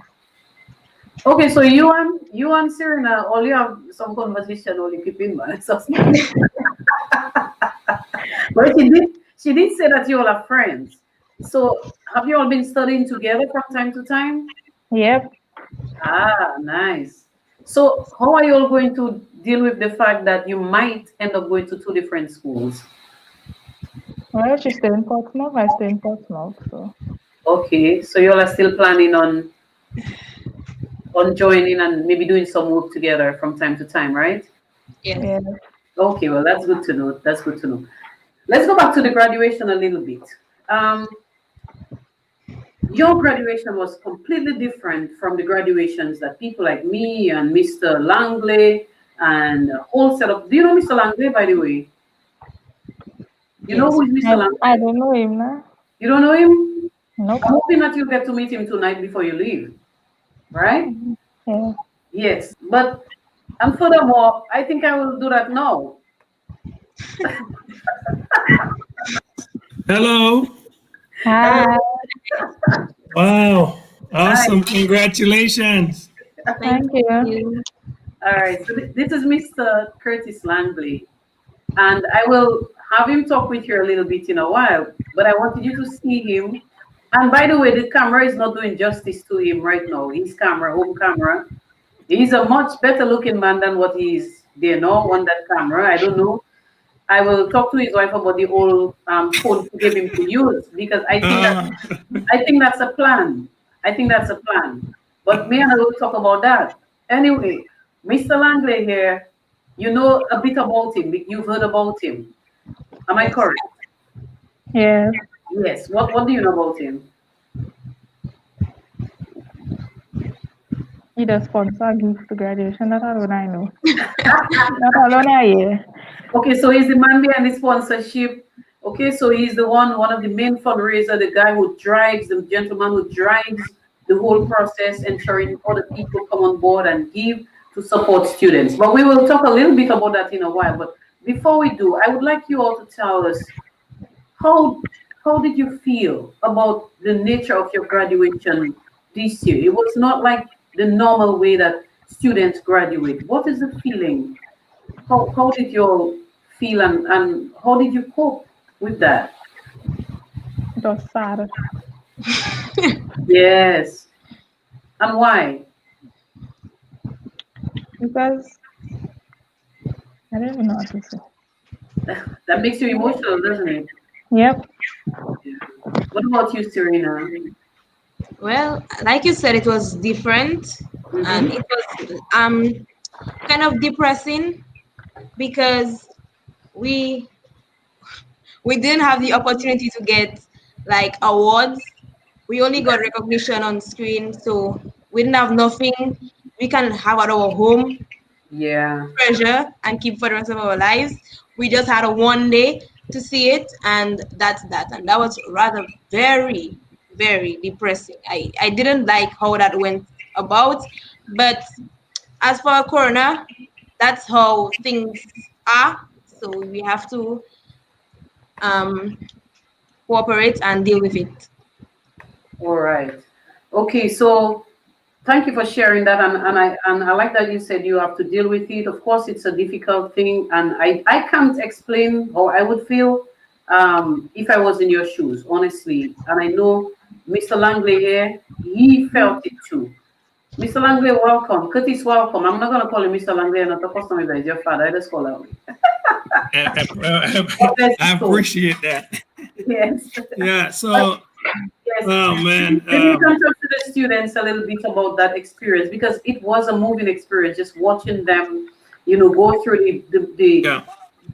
Okay, so you and Serena only have some conversation only keep in mind. So, but she did say that you all are friends. So have you all been studying together from time to time? Yep. Ah, nice. So how are you all going to deal with the fact that you might end up going to two different schools? Well, she stay in Portsmouth, I stay in Portsmouth, so Okay, so you all are still planning on joining and maybe doing some work together from time to time, right? Yes. yeah. Okay, well, that's good to know. That's good to know. Let's go back to the graduation a little bit. Your graduation was completely different from the graduations that people like me and Mr. Langley and a whole set of. Do you know Mr. Langley, by the way? You know Yes. who is Mr. Langley? I don't know him now. You don't know him? Nope. I'm hoping that you get to meet him tonight before you leave, right? Yeah. Yes, but and furthermore, I think I will do that now. Hello. Hi. Wow. Hi. Awesome. Congratulations. Thank you. All right, so this is Mr. Curtis Langley, and I will have him talk with you a little bit in a while, but I wanted you to see him. And by the way, the camera is not doing justice to him right now. His camera, home camera. He's a much better looking man than what he is there now on that camera. I don't know. I will talk to his wife about the old phone to give him to use because I think that's a plan. I think that's a plan. But me and I will talk about that. Anyway, Mr. Langley here, you know a bit about him. You've heard about him. Am I correct? Yes. Yes. What do you know about him? He does sponsor gifts to graduation. That's all I know. Not alone I hear. Okay, so he's the man behind the sponsorship. Okay, so he's one of the main fundraiser, the guy who drives, the gentleman who drives the whole process, ensuring other people come on board and give to support students. But we will talk a little bit about that in a while. But before we do, I would like you all to tell us how did you feel about the nature of your graduation this year? It was not like the normal way that students graduate. What is the feeling? How did you all feel and how did you cope with that? It was sad. Yes. And why? Because I don't even know what to say. That makes you emotional, doesn't it? Yep. What about you, Serena? Well, like you said, it was different, and it was kind of depressing because we didn't have the opportunity to get like awards. We only got recognition on screen, so we didn't have nothing we can have at our home Yeah. treasure and keep for the rest of our lives. We just had a one day to see it, and that's that. And that was rather very, very depressing. I didn't like how that went about, but as for Corona, that's how things are. So we have to cooperate and deal with it. All right. Okay, so thank you for sharing that, and I like that you said you have to deal with it. Of course, it's a difficult thing, and I can't explain how I would feel if I was in your shoes, honestly. And I know Mr. Langley here, he felt it too. Mr. Langley, welcome. Curtis, welcome. I'm not going to call you Mr. Langley, and not the customer that is your father. I just call him. I appreciate that. Yes. Yeah. So, yes. oh man. Maybe you can talk to the students a little bit about that experience, because it was a moving experience. Just watching them, go through the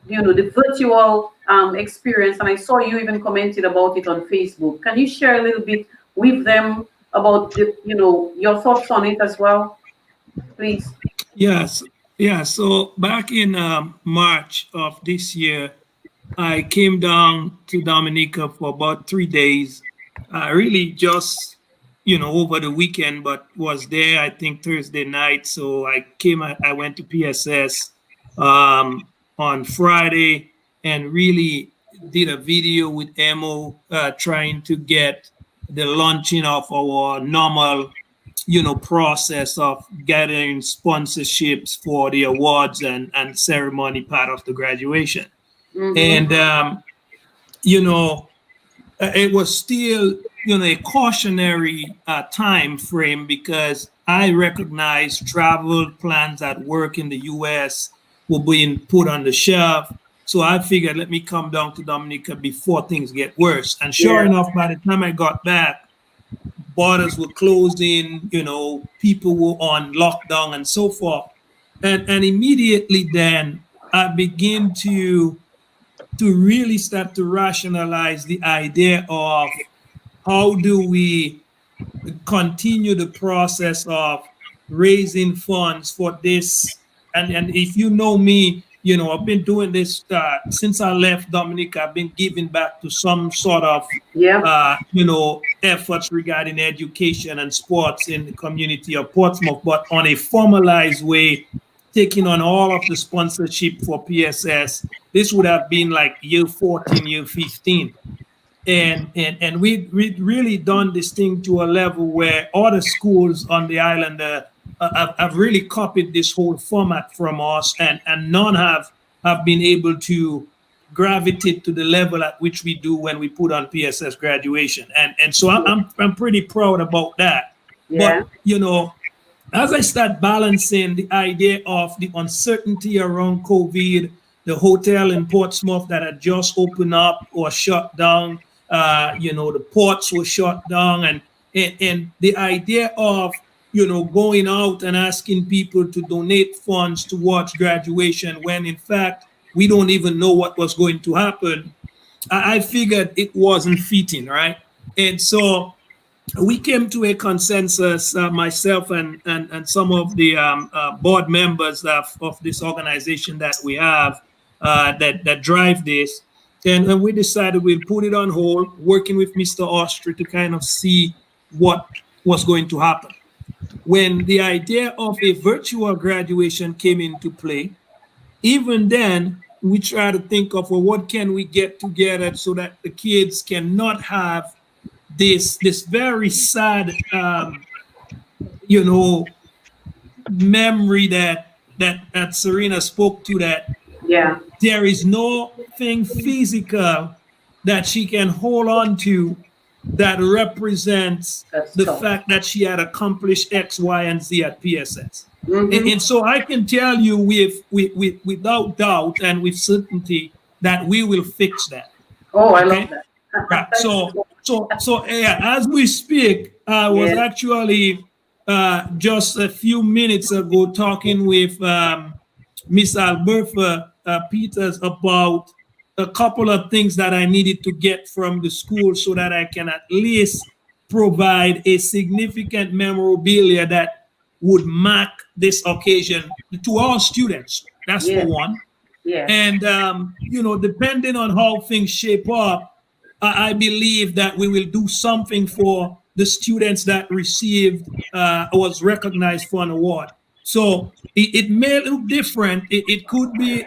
the virtual experience. And I saw you even commented about it on Facebook. Can you share a little bit with them about your thoughts on it as well, please? Yes. Yeah. So back in March of this year, I came down to Dominica for about 3 days. Really just, over the weekend, but was there, I think, Thursday night. So I went to PSS on Friday and really did a video with Emo trying to get the launching of our normal process of gathering sponsorships for the awards and ceremony part of the graduation. Mm-hmm. And it was still a cautionary time frame, because I recognized travel plans at work in the US were being put on the shelf. So I figured, let me come down to Dominica before things get worse. And sure enough, by the time I got back, borders were closing, people were on lockdown and so forth. And immediately then I began to really start to rationalize the idea of how do we continue the process of raising funds for this. And if you know me, I've been doing this since I left Dominica. I've been giving back to some sort of, efforts regarding education and sports in the community of Portsmouth, but on a formalized way, taking on all of the sponsorship for PSS. This would have been like year 14, year 15. And we really done this thing to a level where other schools on the island have really copied this whole format from us, and none have been able to gravitate to the level at which we do when we put on PSS graduation. And so I'm pretty proud about that. Yeah. But as I start balancing the idea of the uncertainty around COVID, the hotel in Portsmouth that had just opened up or shut down, the ports were shut down, and the idea of going out and asking people to donate funds towards graduation when in fact we don't even know what was going to happen, I figured it wasn't fitting, right? And so we came to a consensus, myself and some of the board members of this organization that we have that drive this. And we decided we'll put it on hold, working with Mr. Austri to kind of see what was going to happen. When the idea of a virtual graduation came into play, even then, we try to think of, well, what can we get together so that the kids cannot have this very sad, memory that Serena spoke to, that there is nothing physical that she can hold on to that represents the fact that she had accomplished X, Y, and Z at PSS. Mm-hmm. And so I can tell you without doubt and with certainty that we will fix that. Oh, I love that. Right. So as we speak, I was actually just a few minutes ago talking with Miss Alberta Peters about a couple of things that I needed to get from the school so that I can at least provide a significant memorabilia that would mark this occasion to all students. That's for one. Yeah. And, depending on how things shape up, I believe that we will do something for the students that received, was recognized for an award. So it may look different. It could be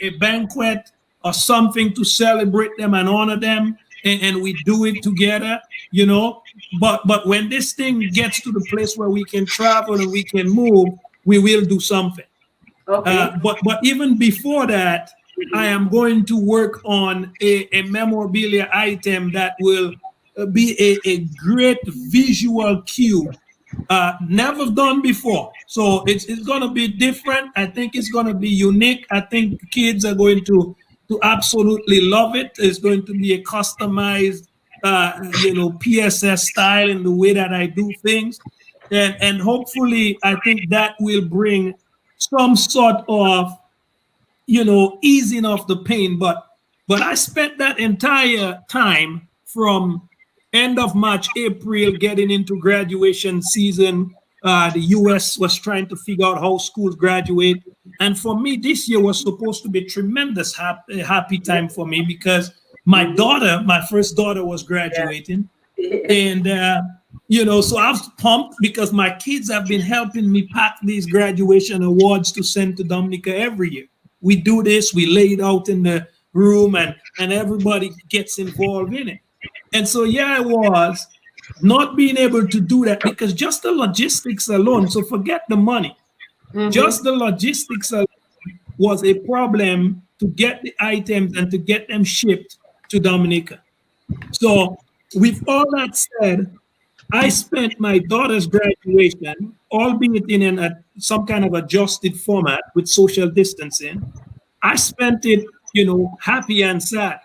a banquet or something to celebrate them and honor them. and we do it together, you know. But when this thing gets to the place where we can travel and we can move, we will do something. Okay. But even before that, I am going to work on a memorabilia item that will be a great visual cue, never done before. So it's going to be different. I think it's going to be unique. I think kids are going to absolutely love it. It's going to be a customized, PSS style in the way that I do things. And hopefully, I think that will bring some sort of, easing of the pain. But I spent that entire time from end of March, April, getting into graduation season. The US was trying to figure out how schools graduate. And for me, this year was supposed to be a tremendous happy time for me because my first daughter was graduating. And, so I was pumped because my kids have been helping me pack these graduation awards to send to Dominica every year. We do this, we lay it out in the room, and everybody gets involved in it. And so, I was not being able to do that because just the logistics alone, so forget the money, just the logistics alone was a problem to get the items and to get them shipped to Dominica. So with all that said, I spent my daughter's graduation, albeit in some kind of adjusted format with social distancing. I spent it, happy and sad.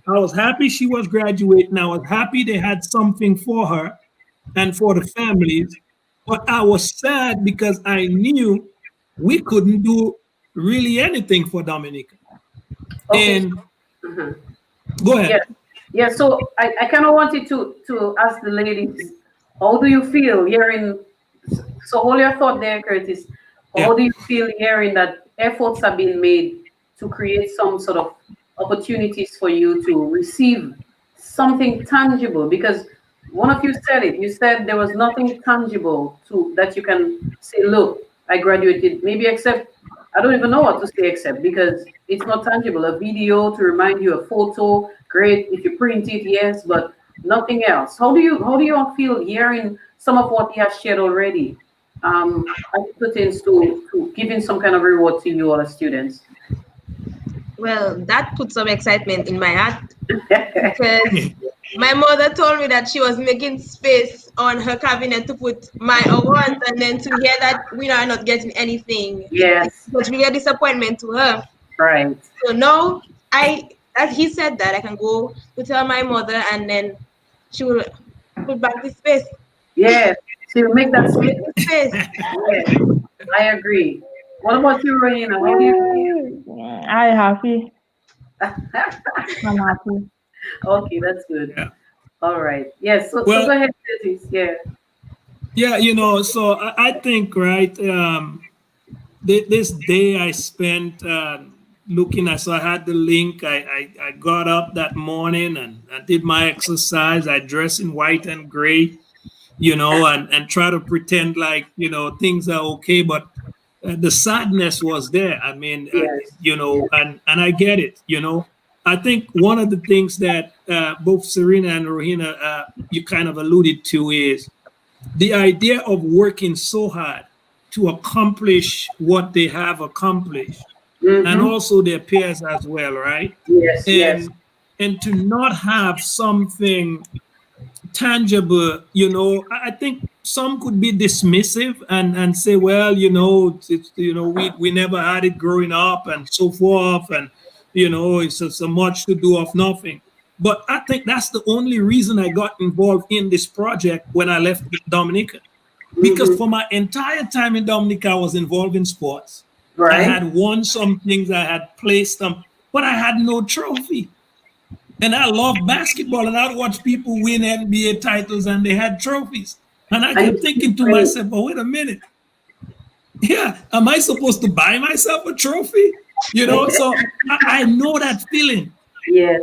I was happy she was graduating. I was happy they had something for her and for the families. But I was sad because I knew we couldn't do really anything for Dominica. Okay. And go ahead. Yeah, so I kind of wanted to ask the ladies, how do you feel hearing, so hold your thought there, Curtis. How do you feel hearing that efforts have been made to create some sort of opportunities for you to receive something tangible? Because one of you said it, you said there was nothing tangible that you can say, look, I graduated, maybe except, I don't even know what to say except, because it's not tangible. A video to remind you, a photo, great. If you print it, yes, but nothing else. How do you all feel hearing some of what he has shared already? As it pertains to giving some kind of reward to you all as students. Well, that put some excitement in my heart because my mother told me that she was making space on her cabinet to put my awards, and then to hear that we are not getting anything, yes, it was really a disappointment to her. Right. So now, as he said that, I can go to tell my mother, and then she will put back the space. Yes, she will make that space. Yes, I agree. What about you, Rowena? How do you feel? I'm happy. I'm happy. Okay, that's good. Yeah. All right. Yes. So Well, go ahead, Curtis. Yeah. Yeah, so I think, right, this day I spent looking at, so I had the link. I got up that morning and I did my exercise. I dressed in white and gray, and try to pretend like, things are okay. But the sadness was there. I mean, Yes. and I get it, I think one of the things that both Serena and Rohina, you kind of alluded to is the idea of working so hard to accomplish what they have accomplished, and also their peers as well, right? Yes. Yes. And to not have something tangible, I think some could be dismissive and say, well, it's we never had it growing up and so forth, and it's so much to do of nothing. But I think that's the only reason I got involved in this project when I left Dominica, because for my entire time in Dominica, I was involved in sports. Right. I had won some things, I had placed them, but I had no trophy. And I love basketball, and I'd watch people win NBA titles and they had trophies. And I kept thinking to myself, but wait a minute. Yeah, am I supposed to buy myself a trophy? So I know that feeling. Yes.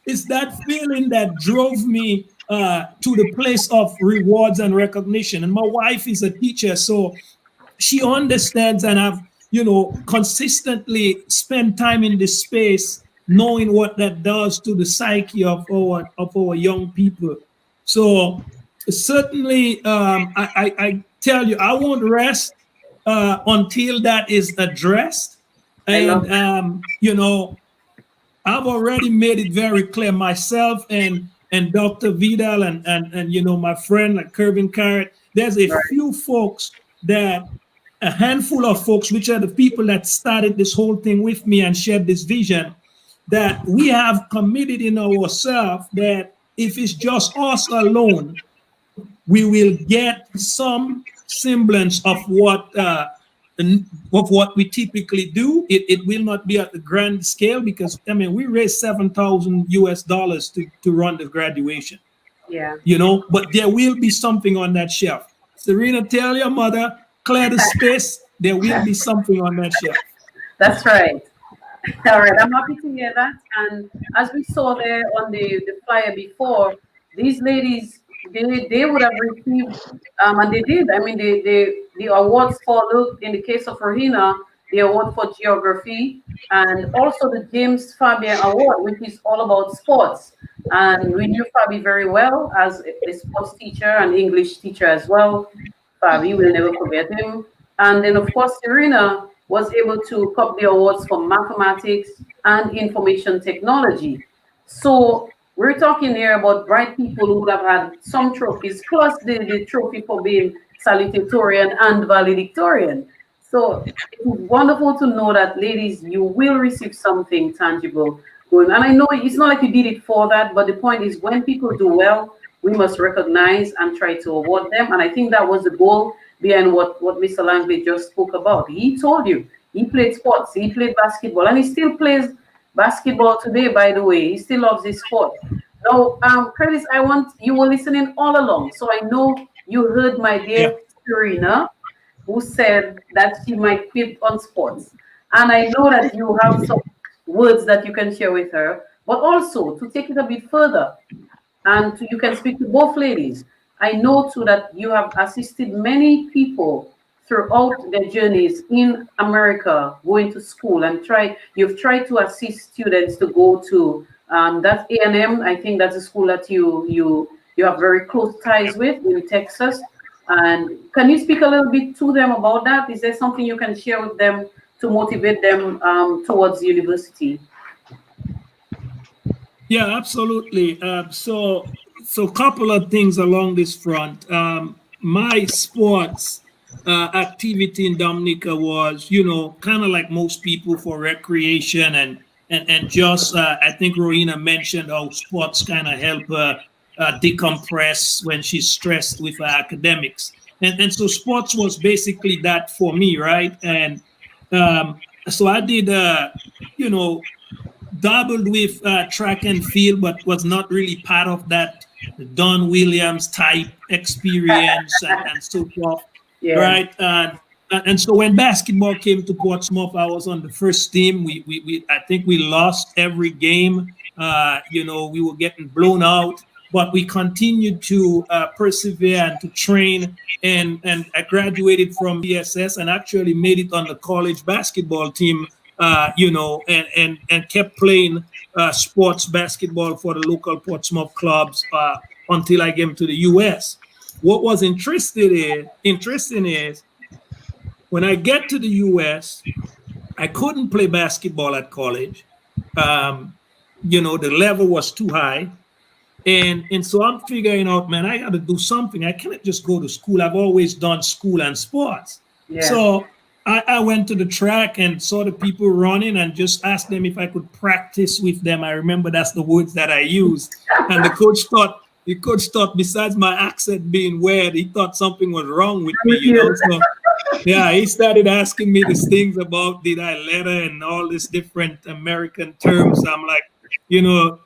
It's that feeling that drove me to the place of rewards and recognition. And my wife is a teacher, so she understands, and I've, consistently spent time in this space knowing what that does to the psyche of our young people. So certainly, I tell you, I won't rest until that is addressed. And you know, I've already made it very clear, myself and Dr. Vidal and you know, my friend like Kervin Carrot. There's a few folks that, a handful of folks, which are the people that started this whole thing with me and shared this vision, that we have committed in ourselves that if it's just us alone, we will get some semblance of what we typically do. It will not be at the grand scale because I mean we raised $7,000 to run the graduation. Yeah. You know, but there will be something on that shelf. Serena, tell your mother, clear the space. There will be something on that shelf. That's right. All right, I'm happy to hear that. And as we saw there on the flyer before, these ladies, they would have received, and they did. I mean, the awards for, look, in the case of Rohina, the award for geography, and also the James Fabian Award, which is all about sports. And we knew Fabi very well as a sports teacher and English teacher as well. Fabi, we'll never forget him. And then, of course, Serena was able to cup the awards for mathematics and information technology. So we're talking here about bright people who would have had some trophies, plus the trophy for being salutatorian and valedictorian. So it's wonderful to know that, ladies, you will receive something tangible going. And I know it's not like you did it for that, but the point is when people do well, we must recognize and try to award them. And I think that was the goal behind what Mr. Langley just spoke about. He told you, he played sports, he played basketball, and he still plays basketball today, by the way. He still loves his sport. Now, Curtis, I want, you were listening all along, so I know you heard my dear Serena, who said that she might quit on sports. And I know that you have some words that you can share with her, but also to take it a bit further, and you can speak to both ladies. I know too that you have assisted many people throughout their journeys in America going to school, and you've tried to assist students to go to that's A&M. I think that's a school that you have very close ties with in Texas. And can you speak a little bit to them about that? Is there something you can share with them to motivate them towards the university? Yeah, absolutely. So a couple of things along this front. My sports activity in Dominica was, you know, kind of like most people for recreation and just, I think Rohina mentioned how sports kind of help her decompress when she's stressed with her academics. And so sports was basically that for me, right? And so I did, you know, dabbled with track and field, but was not really part of that Don Williams type experience and so forth, right? And so when basketball came to Portsmouth, I was on the first team. We I think we lost every game. You know, we were getting blown out, but we continued to persevere and to train. And I graduated from BSS and actually made it on the college basketball team. You know, and kept playing sports basketball for the local Portsmouth clubs until I came to the US. What was interesting is when I get to the US, I couldn't play basketball at college. You know, the level was too high. And so I'm figuring out, man, I got to do something. I cannot just go to school. I've always done school and sports. Yeah. So I went to the track and saw the people running and just asked them if I could practice with them. I remember that's the words that I used. And the coach thought besides my accent being weird, he thought something was wrong with me, you know. So yeah, he started asking me these things about did I letter and all these different American terms. I'm like, you know,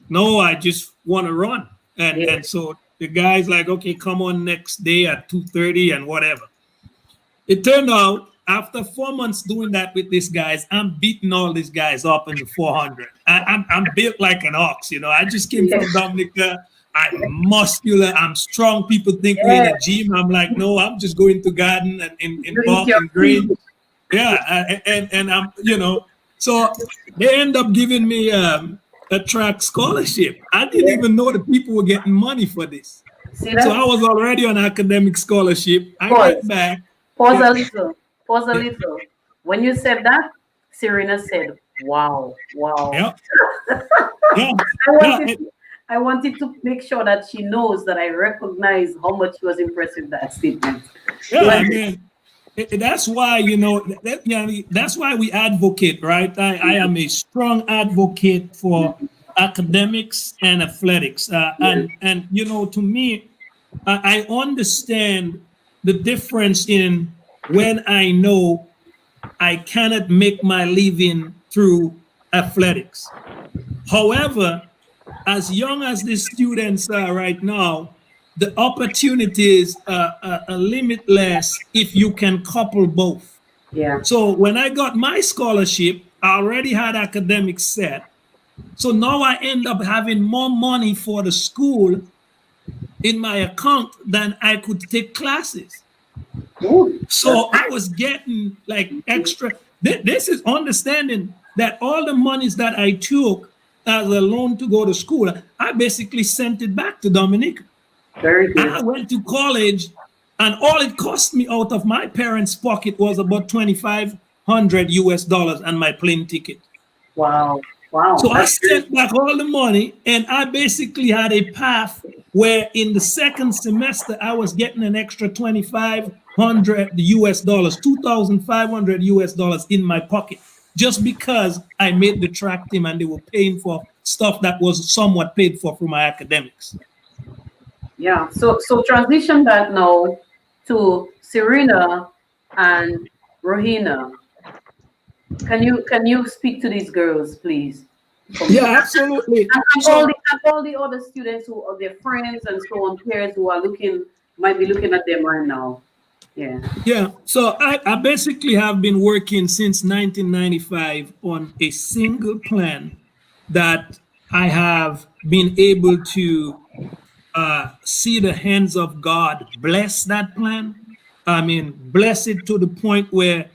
no, I just want to run. And so the guy's like, okay, come on next day at 2:30 and whatever. It turned out after 4 months doing that with these guys, I'm beating all these guys up in the 400. I'm built like an ox, you know. I just came from Dominica. I'm muscular. I'm strong. People think we're in a gym. I'm like, no, I'm just going to garden and in park and green. Yeah, and I'm, you know. So they end up giving me a track scholarship. I didn't even know the people were getting money for this. See that? So I was already on academic scholarship. I went back. Pause Yeah. a little. Pause a little. When you said that, Serena said, wow, wow. Yeah. Yeah. I wanted to make sure that she knows that I recognize how much she was impressed with that statement. Yeah, I mean, that's why, that's why we advocate, right? I am a strong advocate for academics and athletics. And to me, I understand the difference in when I know I cannot make my living through athletics. However, as young as the students are right now, the opportunities are limitless if you can couple both. Yeah. So when I got my scholarship, I already had academics set. So now I end up having more money for the school in my account than I could take classes. Ooh. So I was getting like extra. This is understanding that all the monies that I took as a loan to go to school, I basically sent it back to Dominica. Very good. I went to college, and all it cost me out of my parents' pocket was about $2,500 and my plane ticket. Wow. Wow. So I sent back all the money, and I basically had a path where in the second semester I was getting an extra $2,500, $2,500 in my pocket, just because I made the track team and they were paying for stuff that was somewhat paid for through my academics. Yeah. So transition that now to Serena and Rohina. Can you speak to these girls, please? Yeah, absolutely. And all the other students who are their friends and so on, peers who might be looking at them right now. Yeah. Yeah. So I basically have been working since 1995 on a single plan that I have been able to see the hands of God bless that plan. I mean, bless it to the point where,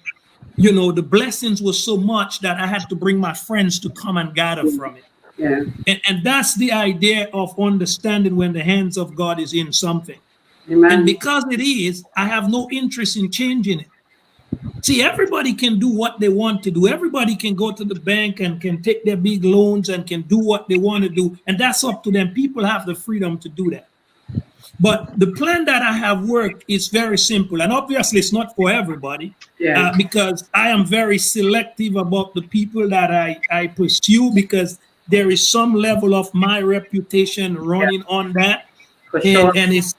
the blessings were so much that I had to bring my friends to come and gather from it. Yeah. And that's the idea of understanding when the hands of God is in something. Amen. And because it is, I have no interest in changing it. See, everybody can do what they want to do. Everybody can go to the bank and can take their big loans and can do what they want to do. And that's up to them. People have the freedom to do that. But the plan that I have worked is very simple. And obviously, it's not for everybody. Yeah. Because I am very selective about the people that I pursue, because there is some level of my reputation running on that. For sure. And it's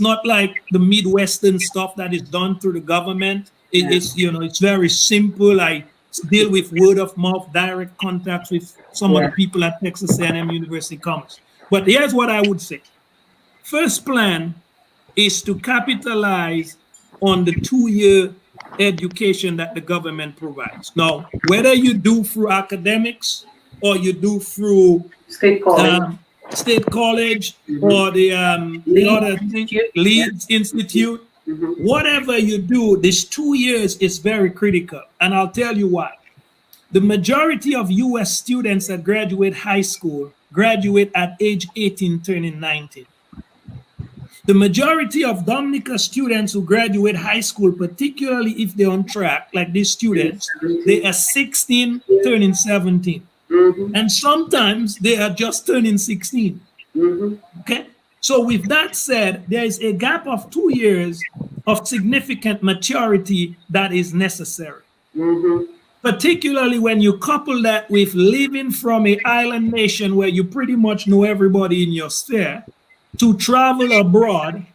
not like the Midwestern stuff that is done through the government. It's very simple. I deal with word of mouth, direct contacts with some of the people at Texas A&M University Commerce. But here's what I would say. First plan is to capitalize on the 2-year education that the government provides. Now, whether you do through academics or you do through State college, or the other thing, Leeds Institute, whatever you do, this 2 years is very critical. And I'll tell you why. The majority of US students that graduate high school graduate at age 18, turning 19. The majority of Dominica students who graduate high school, particularly if they're on track, like these students, they are 16, turning 17. And sometimes they are just turning 16. Okay? So with that said, there is a gap of 2 years of significant maturity that is necessary. Particularly when you couple that with living from an island nation where you pretty much know everybody in your sphere, to travel abroad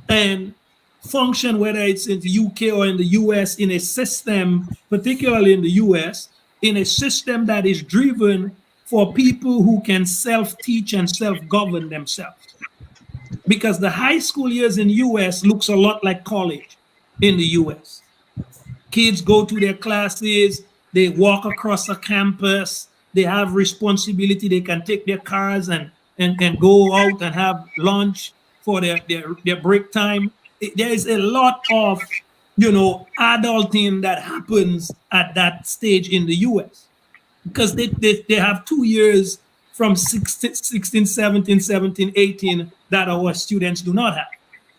and function, whether it's in the UK or in the US, in a system, particularly in the US, in a system that is driven for people who can self-teach and self-govern themselves. Because the high school years in the US looks a lot like college in the US. Kids go to their classes, they walk across a campus, they have responsibility, they can take their cars and go out and have lunch for their break time. There is a lot of adulting that happens at that stage in the US. Because they have 2 years from 16, 17, 17, 18 that our students do not have.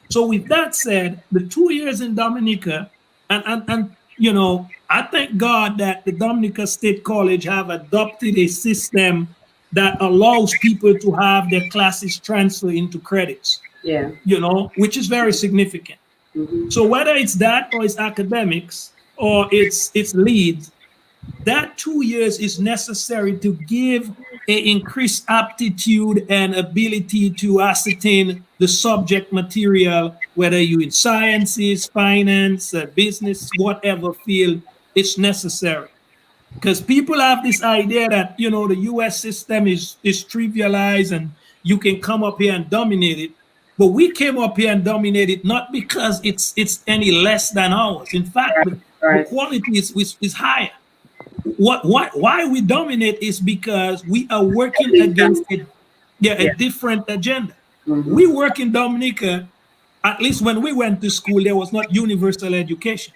So with that said, the 2 years in Dominica, and I thank God that the Dominica State College have adopted a system that allows people to have their classes transfer into credits. Yeah. Which is very significant. Mm-hmm. So whether it's that or it's academics or it's leads, that 2 years is necessary to give an increased aptitude and ability to ascertain the subject material, whether you're in sciences, finance, business, whatever field, it's necessary. Because people have this idea that, the US system is trivialized and you can come up here and dominate it. But we came up here and dominated not because it's any less than ours. In fact, the quality is higher. Why we dominate is because we are working against a different agenda. Mm-hmm. We work in Dominica, at least when we went to school, there was not universal education.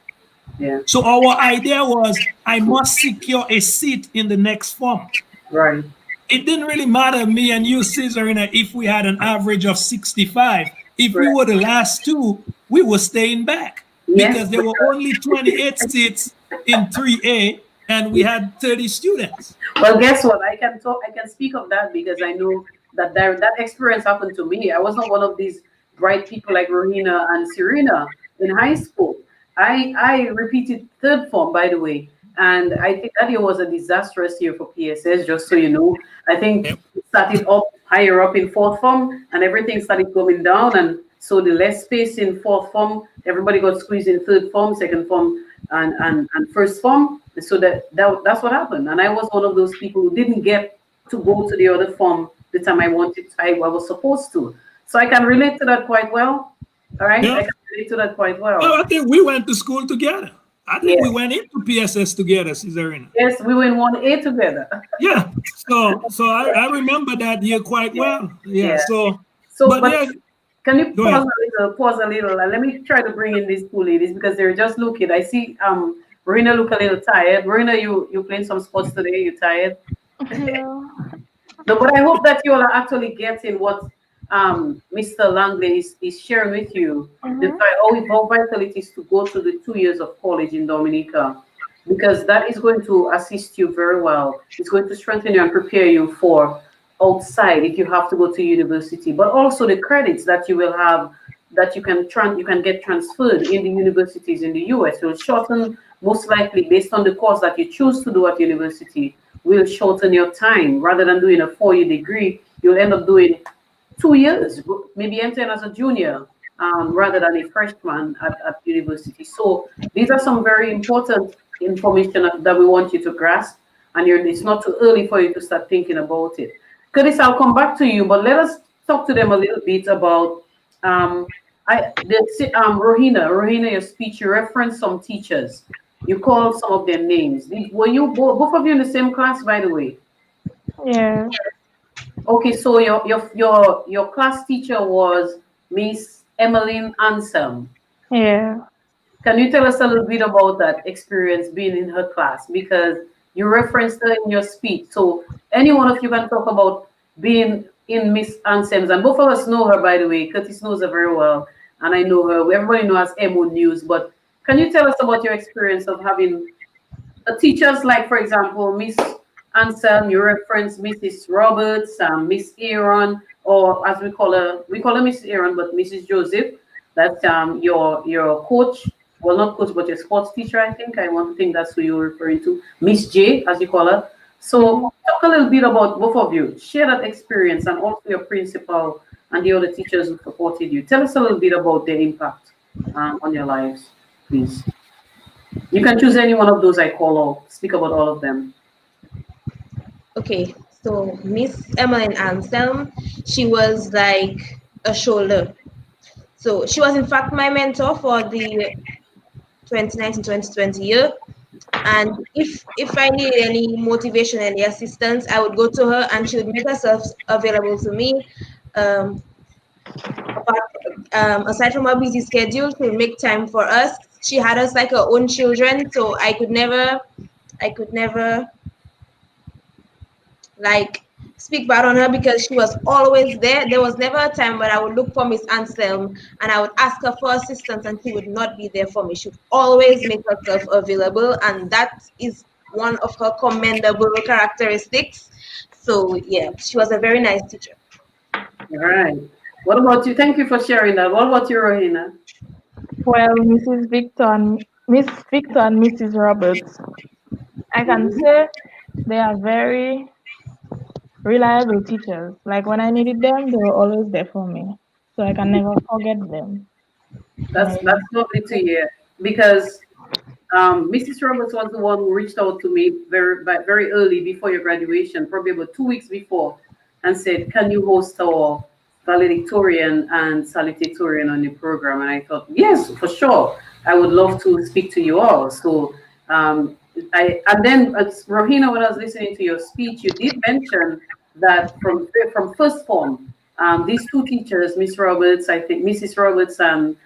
Yeah. So our idea was, I must secure a seat in the next form. Right. It didn't really matter, me and you, Serena, if we had an average of 65. If we were the last two, we were staying back. Yes. Because there were only 28 seats in 3A, and we had 30 students. Well, guess what? I can speak of that because I know that that experience happened to me. I was not one of these bright people like Rohina and Serena in high school. I repeated third form, by the way, and I think that year was a disastrous year for PSS, just so you know. I think it started up higher up in fourth form, and everything started going down, and so the less space in fourth form, everybody got squeezed in third form, second form, and first form. So that's what happened. And I was one of those people who didn't get to go to the other form the time I was supposed to. So I can relate to that quite well. All right. Yeah. I can relate to that quite well. Well, I think we went to school together. I think we went into PSS together, Serena. Yes, we were in 1A together. Yeah. So I remember that year quite well. Yeah. So can you pause a little, and let me try to bring in these two ladies because they're just looking. I see Marina look a little tired. Marina, you playing some sports today? You tired? No, but I hope that you all are actually getting what Mr. Langley is sharing with you. How vital it is to go through the 2 years of college in Dominica, because that is going to assist you very well. It's going to strengthen you and prepare you for outside if you have to go to university, but also the credits that you will have that you can get transferred in the universities in the US will shorten, most likely based on the course that you choose to do at university, will shorten your time. Rather than doing a 4-year degree, you'll end up doing 2 years, maybe entering as a junior rather than a freshman at university. So these are some very important information that we want you to grasp, and it's not too early for you to start thinking about it. Curtis, I'll come back to you, but let us talk to them a little bit about Rohina, your speech, you referenced some teachers. You called some of their names. Were you both of you in the same class, by the way? Yeah. Okay, so your class teacher was Miss Emmeline Anselm. Yeah. Can you tell us a little bit about that experience being in her class? Because you referenced her in your speech. So any one of you can talk about being in Miss Anselm's, and both of us know her, by the way. Curtis knows her very well, and I know her. Everybody knows MO News, but can you tell us about your experience of having teachers like, for example, Miss Anselm, you referenced Mrs. Roberts, Miss Aaron, or as we call her Mrs. Aaron, but Mrs. Joseph, that's your coach, well, not coach, but your sports teacher, I think. I want to think that's who you're referring to. Miss J, as you call her. So talk a little bit about both of you. Share that experience, and also your principal and the other teachers who supported you. Tell us a little bit about their impact on your lives, please. You can choose any one of those I call or speak about all of them. Okay, so Miss Emmeline Anselm, she was like a shoulder. So she was in fact my mentor for the 2019-2020 year. And if I needed any motivation, any assistance, I would go to her and she would make herself available to me. Aside from her busy schedule, she would make time for us she had us like her own children, so I could never like speak bad on her because she was always there. There was never a time when I would look for Miss Anselm and I would ask her for assistance and she would not be there for me. She would always make herself available, and that is one of her commendable characteristics. So yeah, she was a very nice teacher. All right. What about you? Thank you for sharing that. What about you, Rohina? Well, Miss Victor and Mrs. Roberts, I can say they are very reliable teachers. Like when I needed them, they were always there for me. So I can never forget them. That's lovely to hear because Mrs. Roberts was the one who reached out to me very early before your graduation, probably about 2 weeks before, and said, "Can you host our Valedictorian and Salutatorian on your program?" And I thought, yes, for sure, I would love to speak to you all. So and then as Rohina, when I was listening to your speech, you did mention that from first form, these two teachers, Miss Roberts, I think Mrs. Roberts and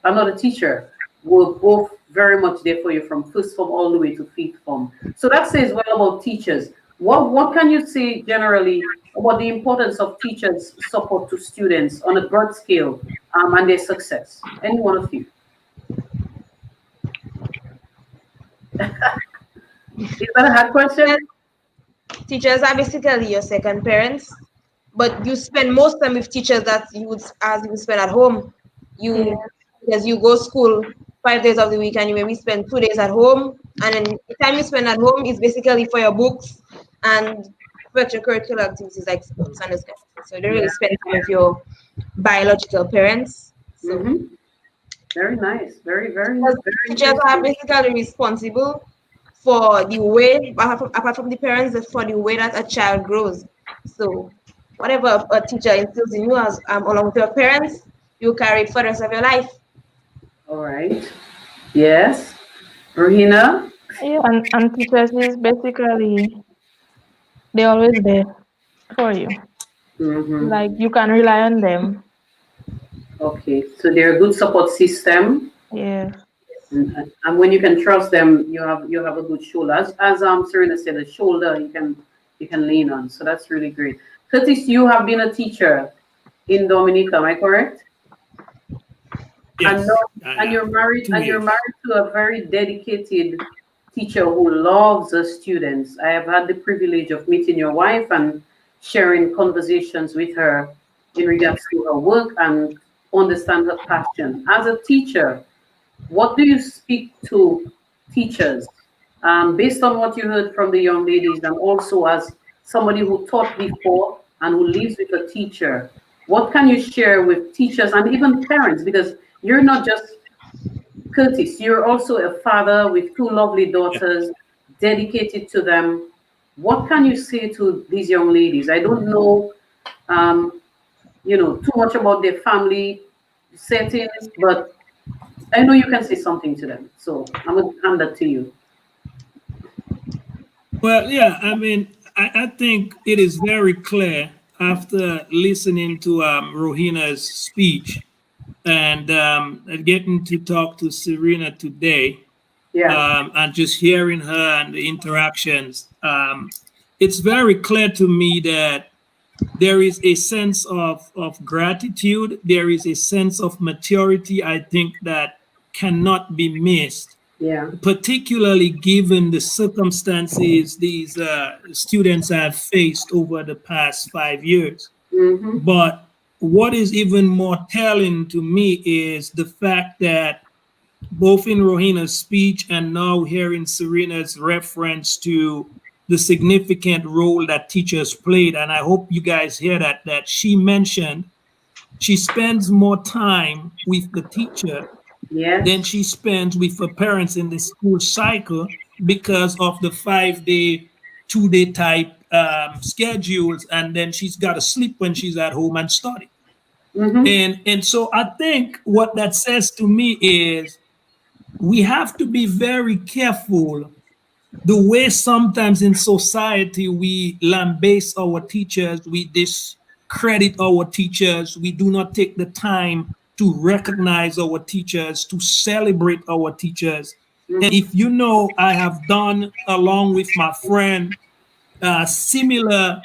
another teacher, were both very much there for you from first form all the way to fifth form. So that says well about teachers. What can you say generally about the importance of teachers' support to students on a broad scale and their success? Any one of you? Is that a hard question? Teachers are basically your second parents, but you spend most time with teachers that you would spend at home. Because you go school 5 days of the week and you maybe spend 2 days at home, and then the time you spend at home is basically for your books and for extracurricular activities like sports and this kind of thing. So you don't really spend time with your biological parents. So Very nice. Very teachers are basically responsible for the way, apart from the parents, for the way that a child grows. So whatever a teacher instills in you as along with your parents, you carry it for the rest of your life. All right. Yes. Rohina? Yeah, and teachers is basically, they're always there for you. Like you can rely on them. Okay, so they're a good support system. Yeah. And when you can trust them, you have a good shoulder. As Serena said, a shoulder you can lean on. So that's really great. Curtis, you have been a teacher in Dominica, am I correct? Yes. And you're married to a very dedicated teacher who loves the students. I have had the privilege of meeting your wife and sharing conversations with her in regards to her work and understand her passion. As a teacher, what do you speak to teachers based on what you heard from the young ladies, and also as somebody who taught before and who lives with a teacher? What can you share with teachers and even parents? Because you're not just Curtis, you're also a father with two lovely daughters, dedicated to them. What can you say to these young ladies? I don't know, too much about their family settings, but I know you can say something to them. So I'm going to hand that to you. Well, yeah, I mean, I think it is very clear after listening to Rohina's speech and getting to talk to Serena today, and just hearing her and the interactions, it's very clear to me that there is a sense of gratitude. There is a sense of maturity, I think, that cannot be missed. Yeah. Particularly given the circumstances these students have faced over the past 5 years. But what is even more telling to me is the fact that both in Rohina's speech and now hearing Serena's reference to the significant role that teachers played, and I hope you guys hear that she mentioned she spends more time with the teacher than she spends with her parents in the school cycle because of the 5-day, 2-day type schedules, and then she's got to sleep when she's at home and study. And so I think what that says to me is we have to be very careful the way sometimes in society we lambaste our teachers, we discredit our teachers, we do not take the time to recognize our teachers, to celebrate our teachers. And if you know, I have done, along with my friend, similar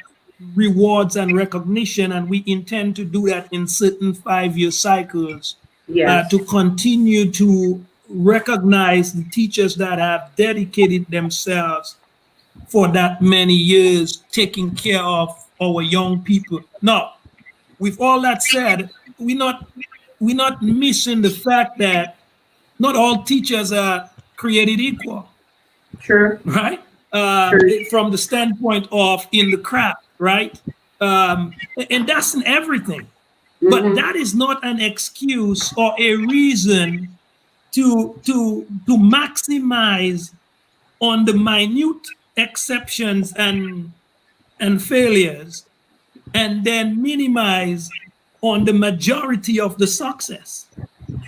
rewards and recognition, and we intend to do that in certain 5-year cycles. Yes. To continue to recognize the teachers that have dedicated themselves for that many years, taking care of our young people. Now, with all that said, we're not missing the fact that not all teachers are created equal. Sure. Right? Sure. From the standpoint of in the craft, right? And that's in everything. But that is not an excuse or a reason to maximize on the minute exceptions and failures, and then minimize on the majority of the success.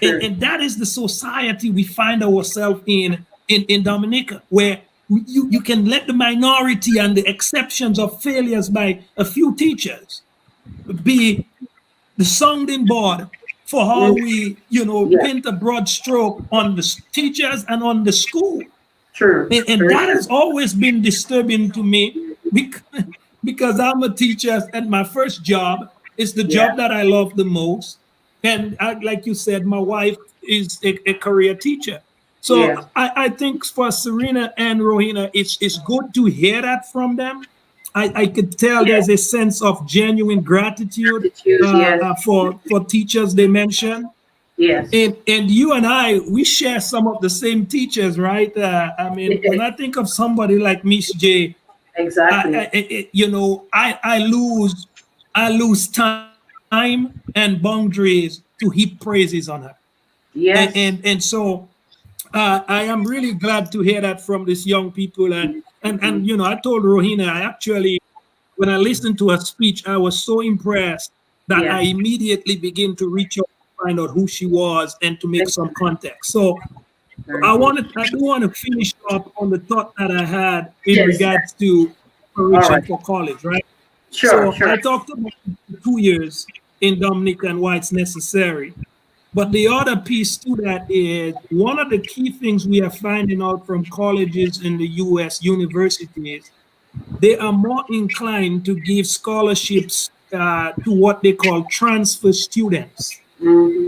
Sure. And that is the society we find ourselves in Dominica, where you can let the minority and the exceptions of failures by a few teachers be the sounding board for how we, paint a broad stroke on the teachers and on the school. True. And that has always been disturbing to me because I'm a teacher and my first job is the job that I love the most. And like you said, my wife is a career teacher. So I think for Serena and Rohina, it's good to hear that from them. I could tell there's a sense of genuine gratitude for teachers they mentioned. Yes. And you and I, we share some of the same teachers, right? I mean, when I think of somebody like Miss J, exactly. I lose time and boundaries to heap praises on her. Yes. And so I am really glad to hear that from these young people. And I told Rohina, when I listened to her speech, I was so impressed that I immediately began to reach out to find out who she was and to make some context. So I do want to finish up on the thought that I had in regards to preparation for college, right? Sure. I talked about 2 years in Dominica and why it's necessary. But the other piece to that is one of the key things we are finding out from colleges in the US, universities, they are more inclined to give scholarships to what they call transfer students,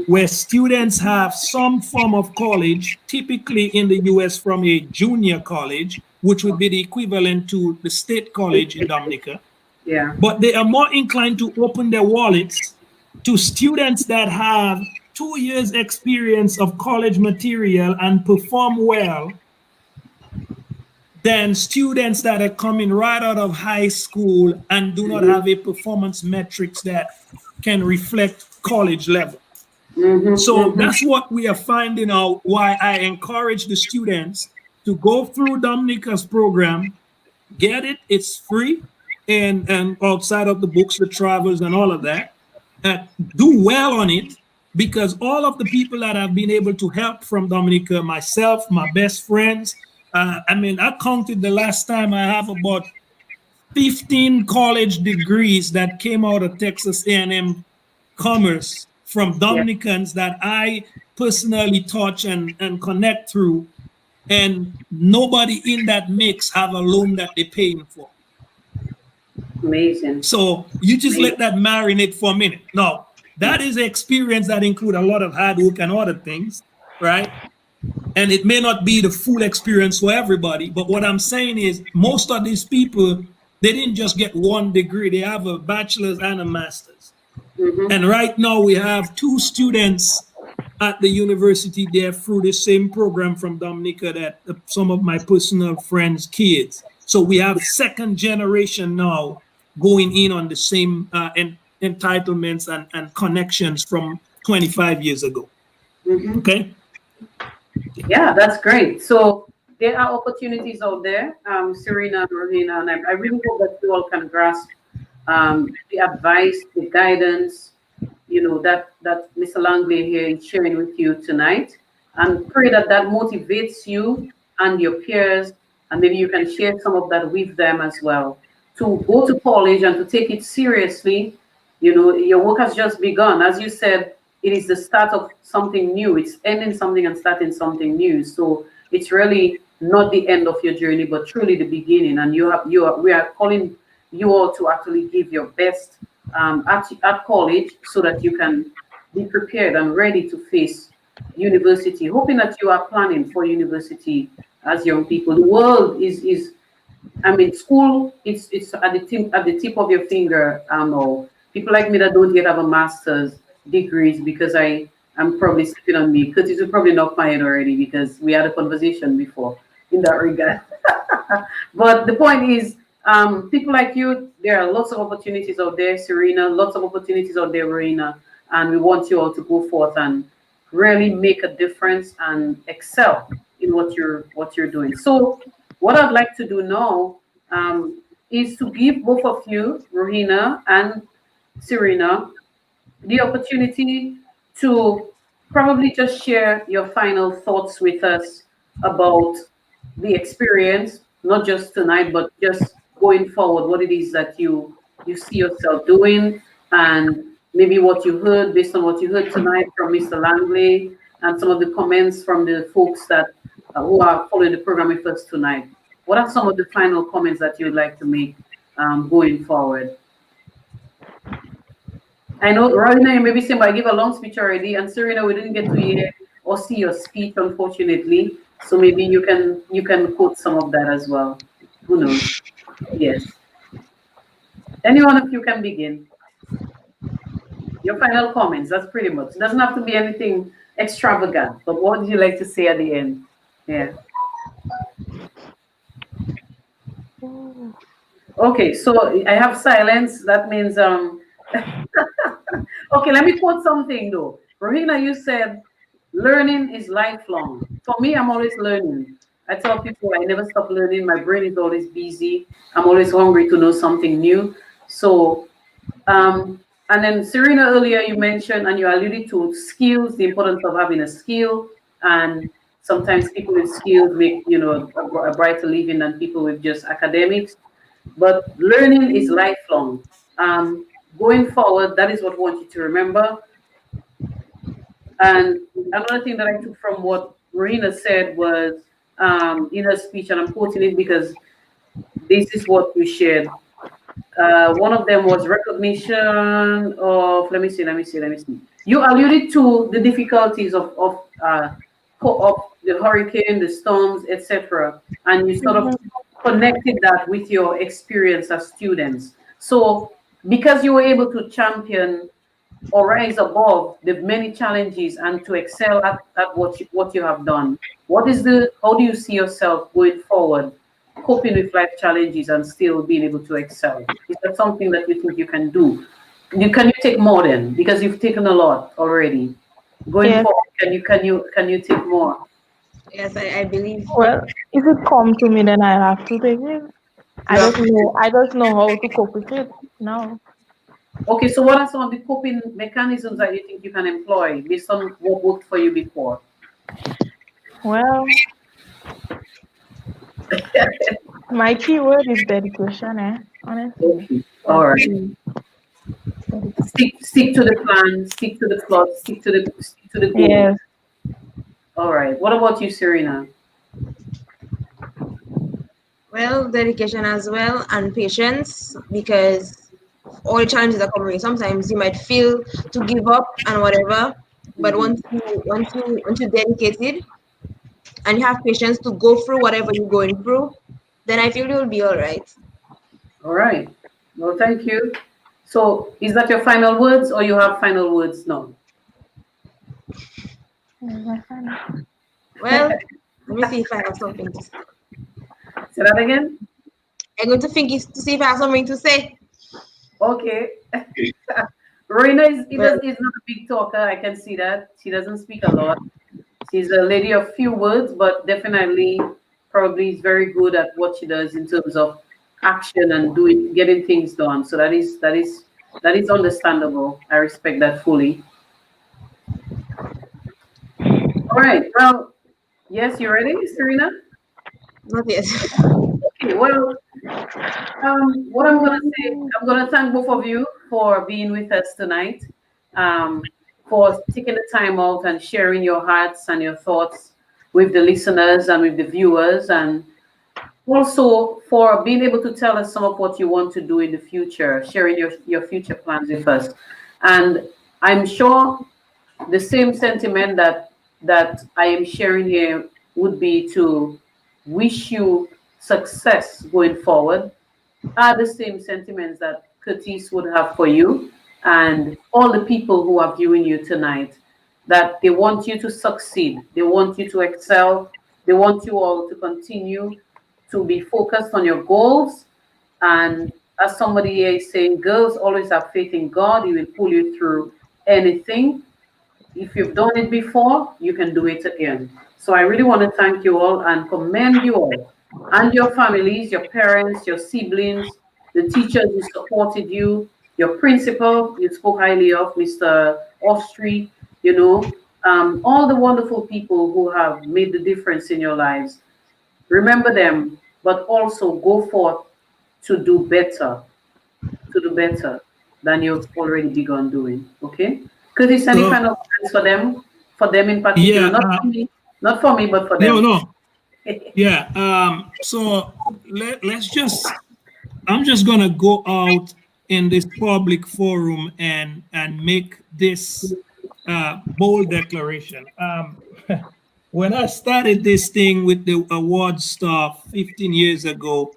where students have some form of college, typically in the US from a junior college, which would be the equivalent to the state college in Dominica. Yeah. But they are more inclined to open their wallets to students that have 2 years experience of college material and perform well than students that are coming right out of high school and do not have a performance metrics that can reflect college level. So that's what we are finding out, why I encourage the students to go through Dominica's program, get it, it's free, and outside of the books, the travels and all of that, do well on it, because all of the people that have been able to help from Dominica, myself, my best friends, I counted the last time, I have about 15 college degrees that came out of Texas A&M Commerce from Dominicans that I personally touch and connect through, and nobody in that mix have a loan that they're paying for. Amazing. So you just let that marinate for a minute. Now, that is an experience that includes a lot of hard work and other things, right? And it may not be the full experience for everybody, but what I'm saying is most of these people, they didn't just get one degree, they have a bachelor's and a master's. And right now we have 2 students at the university there through the same program from Dominica that some of my personal friends' kids. So we have second generation now going in on the same entitlements and connections from 25 years ago. Okay? Yeah, that's great. So there are opportunities out there, Serena and Rohina, and I really hope that you all can grasp the advice, the guidance, that Mr. Langley here is sharing with you tonight, and pray that motivates you and your peers, and maybe you can share some of that with them as well, to go to college and to take it seriously. Your work has just begun. As you said, it is the start of something new. It's ending something and starting something new. So it's really not the end of your journey, but truly the beginning. And we are calling you all to actually give your best at college so that you can be prepared and ready to face university, hoping that you are planning for university as young people. The world is I mean, school, it's at the tip of your finger. People like me that don't yet have a master's degrees because I'm probably sleeping on me. Because will probably knock my head already because we had a conversation before in that regard. But the point is, people like you, there are lots of opportunities out there, Serena, lots of opportunities out there, Verena, and we want you all to go forth and really make a difference and excel in what you're doing. So what I'd like to do now is to give both of you, Rohina and Serena, the opportunity to probably just share your final thoughts with us about the experience, not just tonight, but just going forward, what it is that you see yourself doing, and maybe what you heard based on what you heard tonight from Mr. Langley and some of the comments from the folks that who are following the program with us tonight. What are some of the final comments that you'd like to make going forward? I know, Rohina, you may be saying, but I gave a long speech already, and Serena, we didn't get to hear or see your speech, unfortunately. So maybe you can quote some of that as well. Who knows? Yes. Any one of you can begin. Your final comments, that's pretty much. It doesn't have to be anything extravagant, but what would you like to say at the end? Yeah. Okay, so I have silence. That means okay, let me quote something though. Rohina, you said learning is lifelong. For me, I'm always learning. I tell people I never stop learning. My brain is always busy. I'm always hungry to know something new. So and then Serena, earlier you mentioned and you alluded to skills, the importance of having a skill, and sometimes people with skills make a brighter living than people with just academics. But learning is lifelong. Going forward, that is what I want you to remember. And another thing that I took from what Marina said was in her speech, and I'm quoting it because this is what we shared. One of them was recognition of, let me see. You alluded to the difficulties of the hurricane, the storms, etc. And you sort of connected that with your experience as students. So because you were able to champion or rise above the many challenges and to excel at what you have done, how do you see yourself going forward, coping with life challenges and still being able to excel? Is that something that you think you can do? Can you take more then? Because you've taken a lot already. Going forward, can you take more? Yes, I believe. Well, if it comes to me, then I have to take it. I just know how to cope with it now. Okay, so what are some of the coping mechanisms that you think you can employ based on what worked for you before? Well, my key word is dedication, honestly. Okay. All right. Stick to the plan, stick to the plot, stick to the goal. Yes. All right. What about you, Serena? Well, dedication as well and patience, because all the challenges that come with. Sometimes you might feel to give up and whatever, but once you're dedicated and you have patience to go through whatever you're going through, then I feel you'll be all right. All right. Well, thank you. So, is that your final words, or you have final words now? Well, let me see if I have something to say. Say that again. I'm going to think to see if I have something to say. Okay. Rena is not a big talker. I can see that. She doesn't speak a lot. She's a lady of few words, but definitely probably is very good at what she does in terms of action and getting things done. So that is understandable. I respect that fully. All right. Well, yes, you ready, Serena? Not yet. Okay. Well, what I'm gonna say, I'm gonna thank both of you for being with us tonight. for taking the time out and sharing your hearts and your thoughts with the listeners and with the viewers, and also for being able to tell us some of what you want to do in the future, sharing your future plans with us. And I'm sure the same sentiment that I am sharing here would be to wish you success going forward, are the same sentiments that Curtis would have for you and all the people who are viewing you tonight, that they want you to succeed, they want you to excel, they want you all to continue to be focused on your goals. And as somebody here is saying, girls always have faith in God. He will pull you through anything. If you've done it before, you can do it again. So I really want to thank you all and commend you all and your families, your parents, your siblings, the teachers who supported you, your principal, you spoke highly of, Mr. Austri, you know, all the wonderful people who have made the difference in your lives. Remember them, but also go forth to do better than you've already begun doing. Okay? Could you send any kind of plans for them in particular? Yeah, not for me, but for them. No. Yeah. So let's just. I'm just gonna go out in this public forum and make this bold declaration. When I started this thing with the award stuff 15 years ago,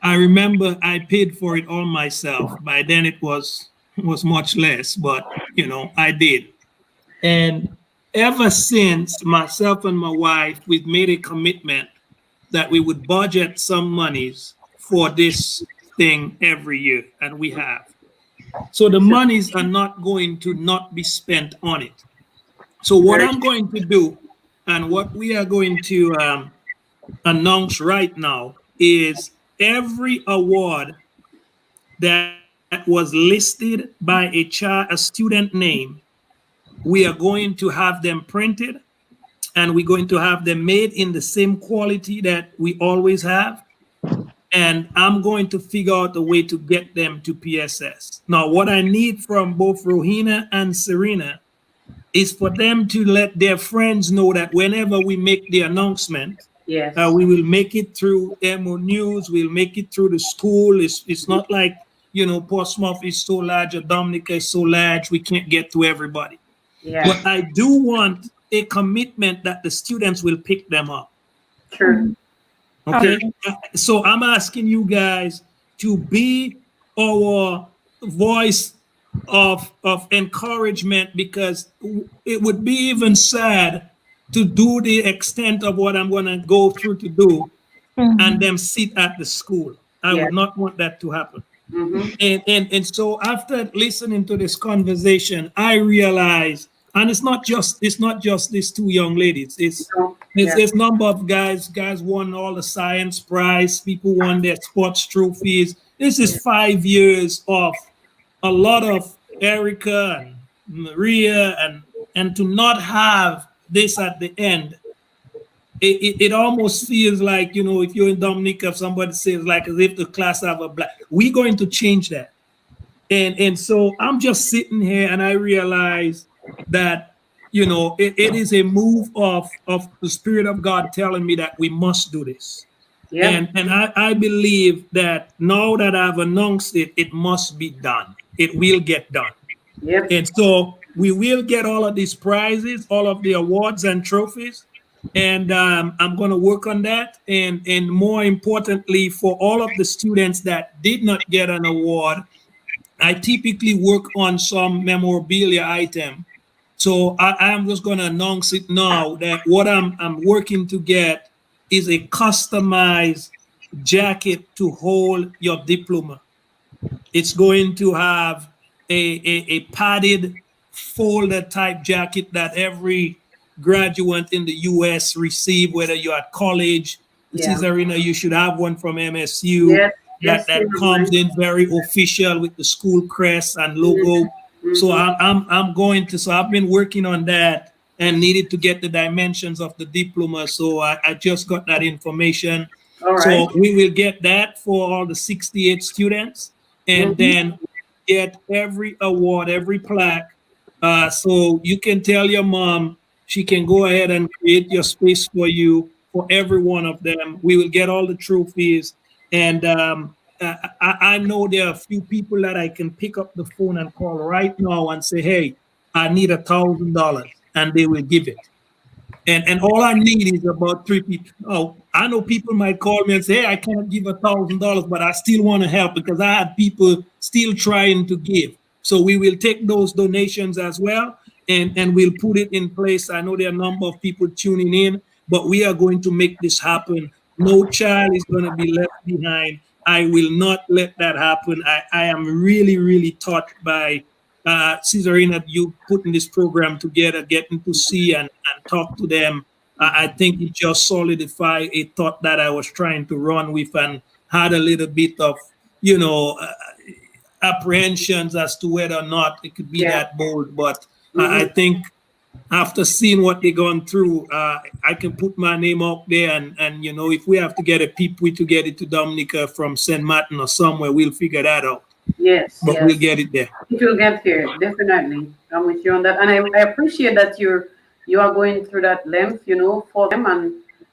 I remember I paid for it all myself. By then it was much less, but you know, I did. And ever since, myself and my wife, we've made a commitment that we would budget some monies for this thing every year, and we have. So the monies are not going to not be spent on it. So what I'm going to do, and what we are going to announce right now, is every award that was listed by a student name, we are going to have them printed, and we're going to have them made in the same quality that we always have. And I'm going to figure out a way to get them to PSS. Now, what I need from both Rohina and Serena is for them to let their friends know that whenever we make the announcement, yes, we will make it through MO News, we'll make it through the school. It's not like, you know, Portsmouth is so large or Dominica is so large, we can't get to everybody. Yeah. But I do want a commitment that the students will pick them up. True. Okay. So I'm asking you guys to be our voice of encouragement, because it would be even sad to do the extent of what I'm going to go through to do and them sit at the school. I would not want that to happen. And so after listening to this conversation, I realized, and it's not just these two young ladies. There's a number of guys won all the science prize. People won their sports trophies. This is 5 years of a lot of Erica and Maria, and to not have this at the end, it almost feels like, you know, if you're in Dominica, if somebody says like as if the class have a black, we're going to change that. And so I'm just sitting here and I realize that, you know, it is a move of the Spirit of God telling me that we must do this. And I believe that now that I've announced it, it must be done. It will get done. And so we will get all of these prizes, all of the awards and trophies. And I'm going to work on that. And more importantly, for all of the students that did not get an award, I typically work on some memorabilia item. So I'm just going to announce it now that what I'm working to get is a customized jacket to hold your diploma. It's going to have a padded folder type jacket that every graduate in the US receive, whether you're at college. Serena, you should have one from MSU. That comes in very official with the school crest and logo. So I've been working on that and needed to get the dimensions of the diploma. So I just got that information. So we will get that for all the 68 students, and then get every award, every plaque So you can tell your mom she can go ahead and create your space for you for every one of them. We will get all the trophies. And I know there are a few people that I can pick up the phone and call right now and say, hey, I need $1,000, and they will give it. And all I need is about 3 people. Oh, I know people might call me and say, hey, I cannot give $1,000, but I still want to help because I had people still trying to give. So we will take those donations as well, and we'll put it in place. I know there are a number of people tuning in, but we are going to make this happen. No child is going to be left behind. I will not let that happen. I am really, really touched by Serena, you putting this program together, getting to see and talk to them. I think it just solidified a thought that I was trying to run with and had a little bit of, apprehensions as to whether or not it could be that bold. But I think after seeing what they've gone through, I can put my name out there. And if we have to get a people to get it to Dominica from St. Martin or somewhere, we'll figure that out. Yes, but we'll get it there. It will get here, definitely. I'm with you on that, and I appreciate that you are going through that length, for them.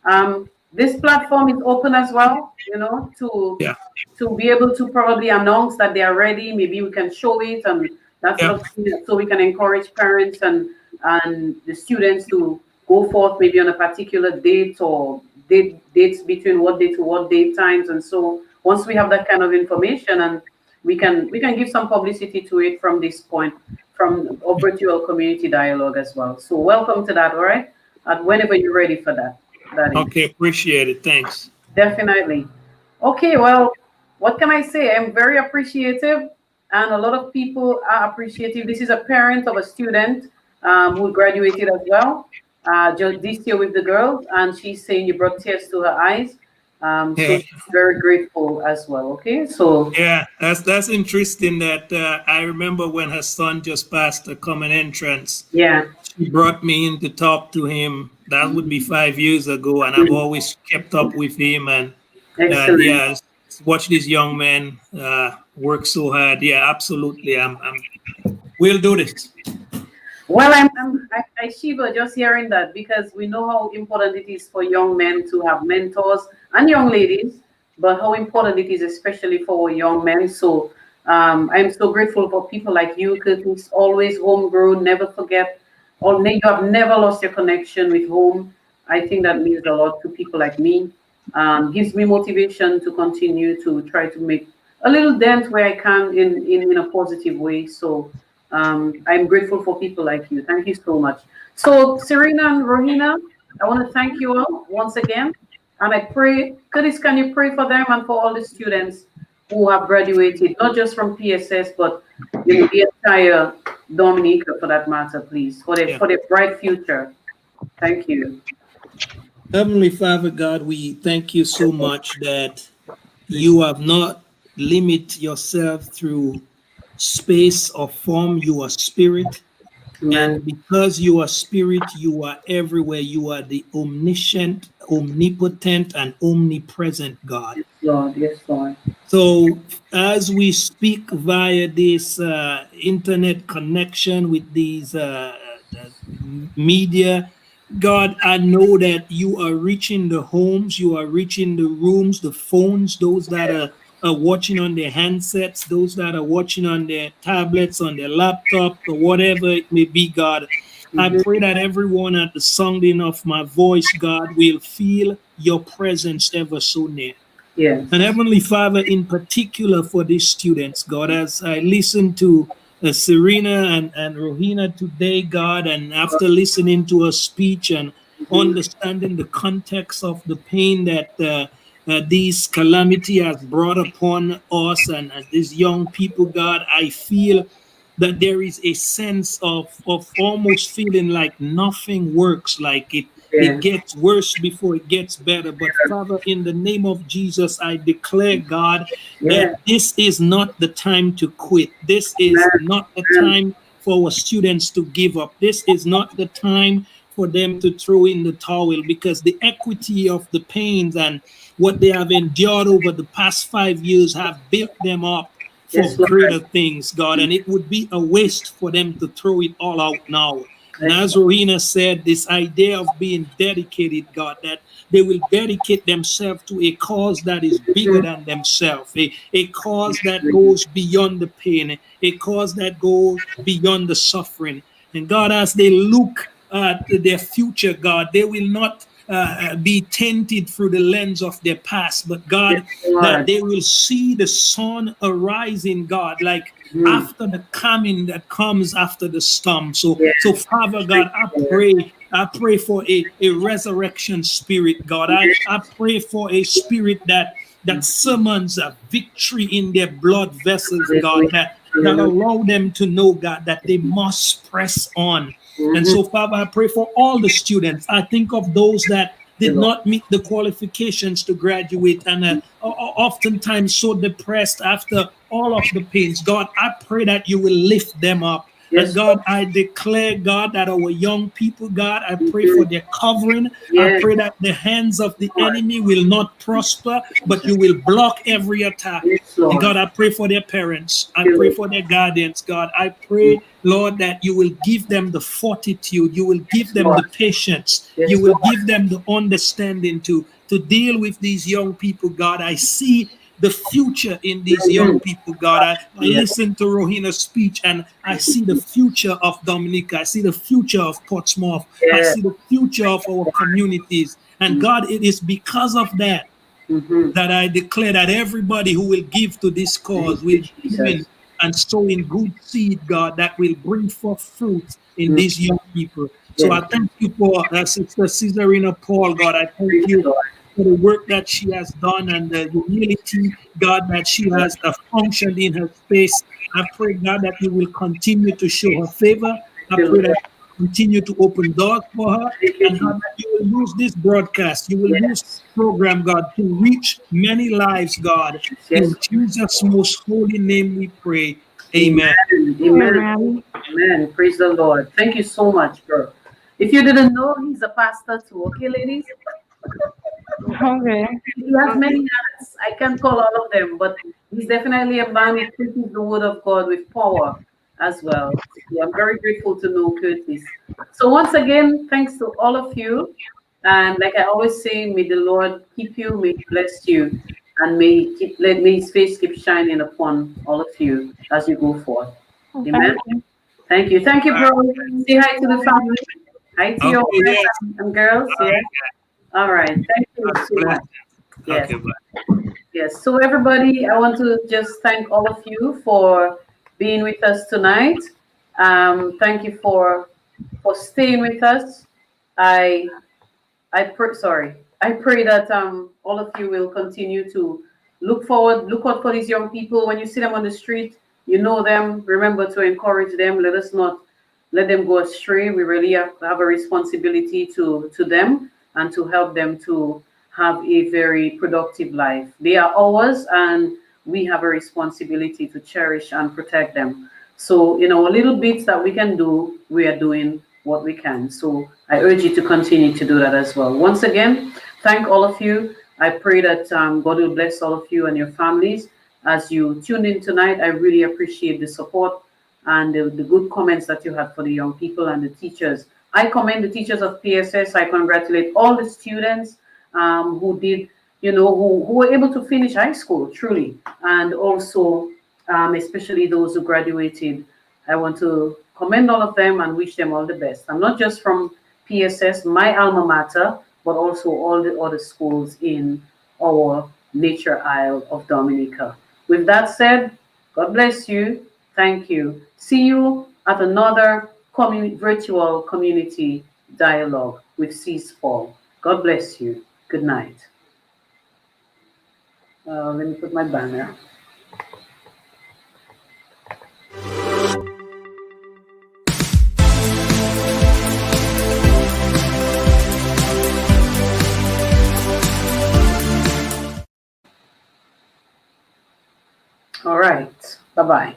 And this platform is open as well, to be able to probably announce that they are ready. Maybe we can show it, and that's so we can encourage parents and the students to go forth maybe on a particular date or dates between what day to what date times. And so once we have that kind of information, and we can give some publicity to it from this point, from a virtual community dialogue as well. So welcome to that, all right? And whenever you're ready for that. Okay, appreciate it. Thanks. Definitely. Okay, well, what can I say? I'm very appreciative, and a lot of people are appreciative. This is a parent of a student who graduated as well, just this year with the girls, and she's saying you brought tears to her eyes. So she's very grateful as well. Okay, so yeah, that's interesting. That I remember when her son just passed the common entrance. Yeah, she brought me in to talk to him. That would be 5 years ago, and I've always kept up with him. And yeah, watch this young man work so hard. Yeah, absolutely. We'll do this. Well, I shiver just hearing that, because we know how important it is for young men to have mentors and young ladies, but how important it is especially for young men. So I'm so grateful for people like you, Curtis, always homegrown, never forget, or you have never lost your connection with home. I think that means a lot to people like me. Gives me motivation to continue to try to make a little dent where I can in a positive way. So I'm grateful for people like you. Thank you so much. So Serena and Rohina, I want to thank you all once again. And I pray, Curtis, can you pray for them and for all the students who have graduated, not just from PSS, but the entire Dominica for that matter, please, for their bright future. Thank you. Heavenly Father God, we thank you so much that you have not limited yourself through space or form. You are spirit. And because you are spirit, you are everywhere. You are the omniscient, omnipotent, and omnipresent God. Yes, Lord. Yes, Lord. So as we speak via this internet connection with these media, God, I know that you are reaching the homes, you are reaching the rooms, the phones, those that are watching on their handsets, those that are watching on their tablets, on their laptop, or whatever it may be, God. I pray that everyone at the sounding of my voice, God, will feel your presence ever so near. Yes. And Heavenly Father, in particular for these students, God, as I listen to Serena and Rohina today, God, and after listening to her speech and understanding the context of the pain that this calamity has brought upon us and as these young people, God, I feel that there is a sense of almost feeling like nothing works, like it gets worse before it gets better. But Father, in the name of Jesus, I declare, God, that this is not the time to quit. This is not the time for our students to give up. This is not the time for them to throw in the towel, because the equity of the pains and what they have endured over the past 5 years have built them up for Yes, Lord. greater things, God, and it would be a waste for them to throw it all out now. And as Rowena said, this idea of being dedicated, God, that they will dedicate themselves to a cause that is bigger than themselves, a cause that goes beyond the pain, a cause that goes beyond the suffering. And God, as they look at their future, God, they will not be tainted through the lens of their past, but God, that they will see the sun arising, God, like after the coming that comes after the storm. So Father God, I pray for a resurrection spirit, God. I pray for a spirit that summons a victory in their blood vessels, God, that allow them to know, God, that they must press on. And so, Father, I pray for all the students. I think of those that did not meet the qualifications to graduate and are oftentimes so depressed after all of the pains. God, I pray that you will lift them up. And God, I declare, God, that our young people, God, I pray for their covering. I pray that the hands of the enemy will not prosper, but you will block every attack. And God, I pray for their parents. I pray for their guardians, God. I pray, Lord, that you will give them the fortitude. You will give them the patience. You will give them the understanding to deal with these young people, God. I see the future in these young people, God. I listen to Rowena's speech and I see the future of Dominica. I see the future of Portsmouth. I see the future of our communities. And God, it is because of that that I declare that everybody who will give to this cause will give in and sow in good seed, God, that will bring forth fruit in these young people. So I thank you for Sister Serena Paul, God. I thank you for the work that she has done and the humility, God, that she has functioned in her space. I pray, God, that you will continue to show her favor. I pray that you continue to open doors for her. And God, that you will use this broadcast, you will use this program, God, to reach many lives, God. In Jesus' most holy name we pray. Amen. Amen. Amen. Praise the Lord. Thank you so much, bro. If you didn't know, he's a pastor too. Okay, ladies? Okay. He has many hats. I can't call all of them, but he's definitely a man who preaches the word of God with power as well. So I'm very grateful to know Curtis. So once again, thanks to all of you. And like I always say, may the Lord keep you, may he bless you, and let his face keep shining upon all of you as you go forth. Amen. Thank you. Thank you, bro. Say hi to the family. Hi to your boys and girls. Yes. All right. Thank you so much. Yes. Yes. So everybody, I want to just thank all of you for being with us tonight. Thank you for staying with us. I pray that all of you will continue to look out for these young people. When you see them on the street, you know them. Remember to encourage them. Let us not let them go astray. We really have a responsibility to them and to help them to have a very productive life. They are ours, and we have a responsibility to cherish and protect them. So, you know, a little bits that we can do, we are doing what we can. So I urge you to continue to do that as well. Once again, thank all of you. I pray that God will bless all of you and your families as you tune in tonight. I really appreciate the support and the good comments that you had for the young people and the teachers. I commend the teachers of PSS. I congratulate all the students who did, you know, who were able to finish high school, truly. And also, especially those who graduated. I want to commend all of them and wish them all the best. I'm not just from PSS, my alma mater, but also all the other schools in our Nature Isle of Dominica. With that said, God bless you. Thank you. See you at another virtual community dialogue with CSFOL. God bless you. Good night. Let me put my banner. All right. Bye-bye.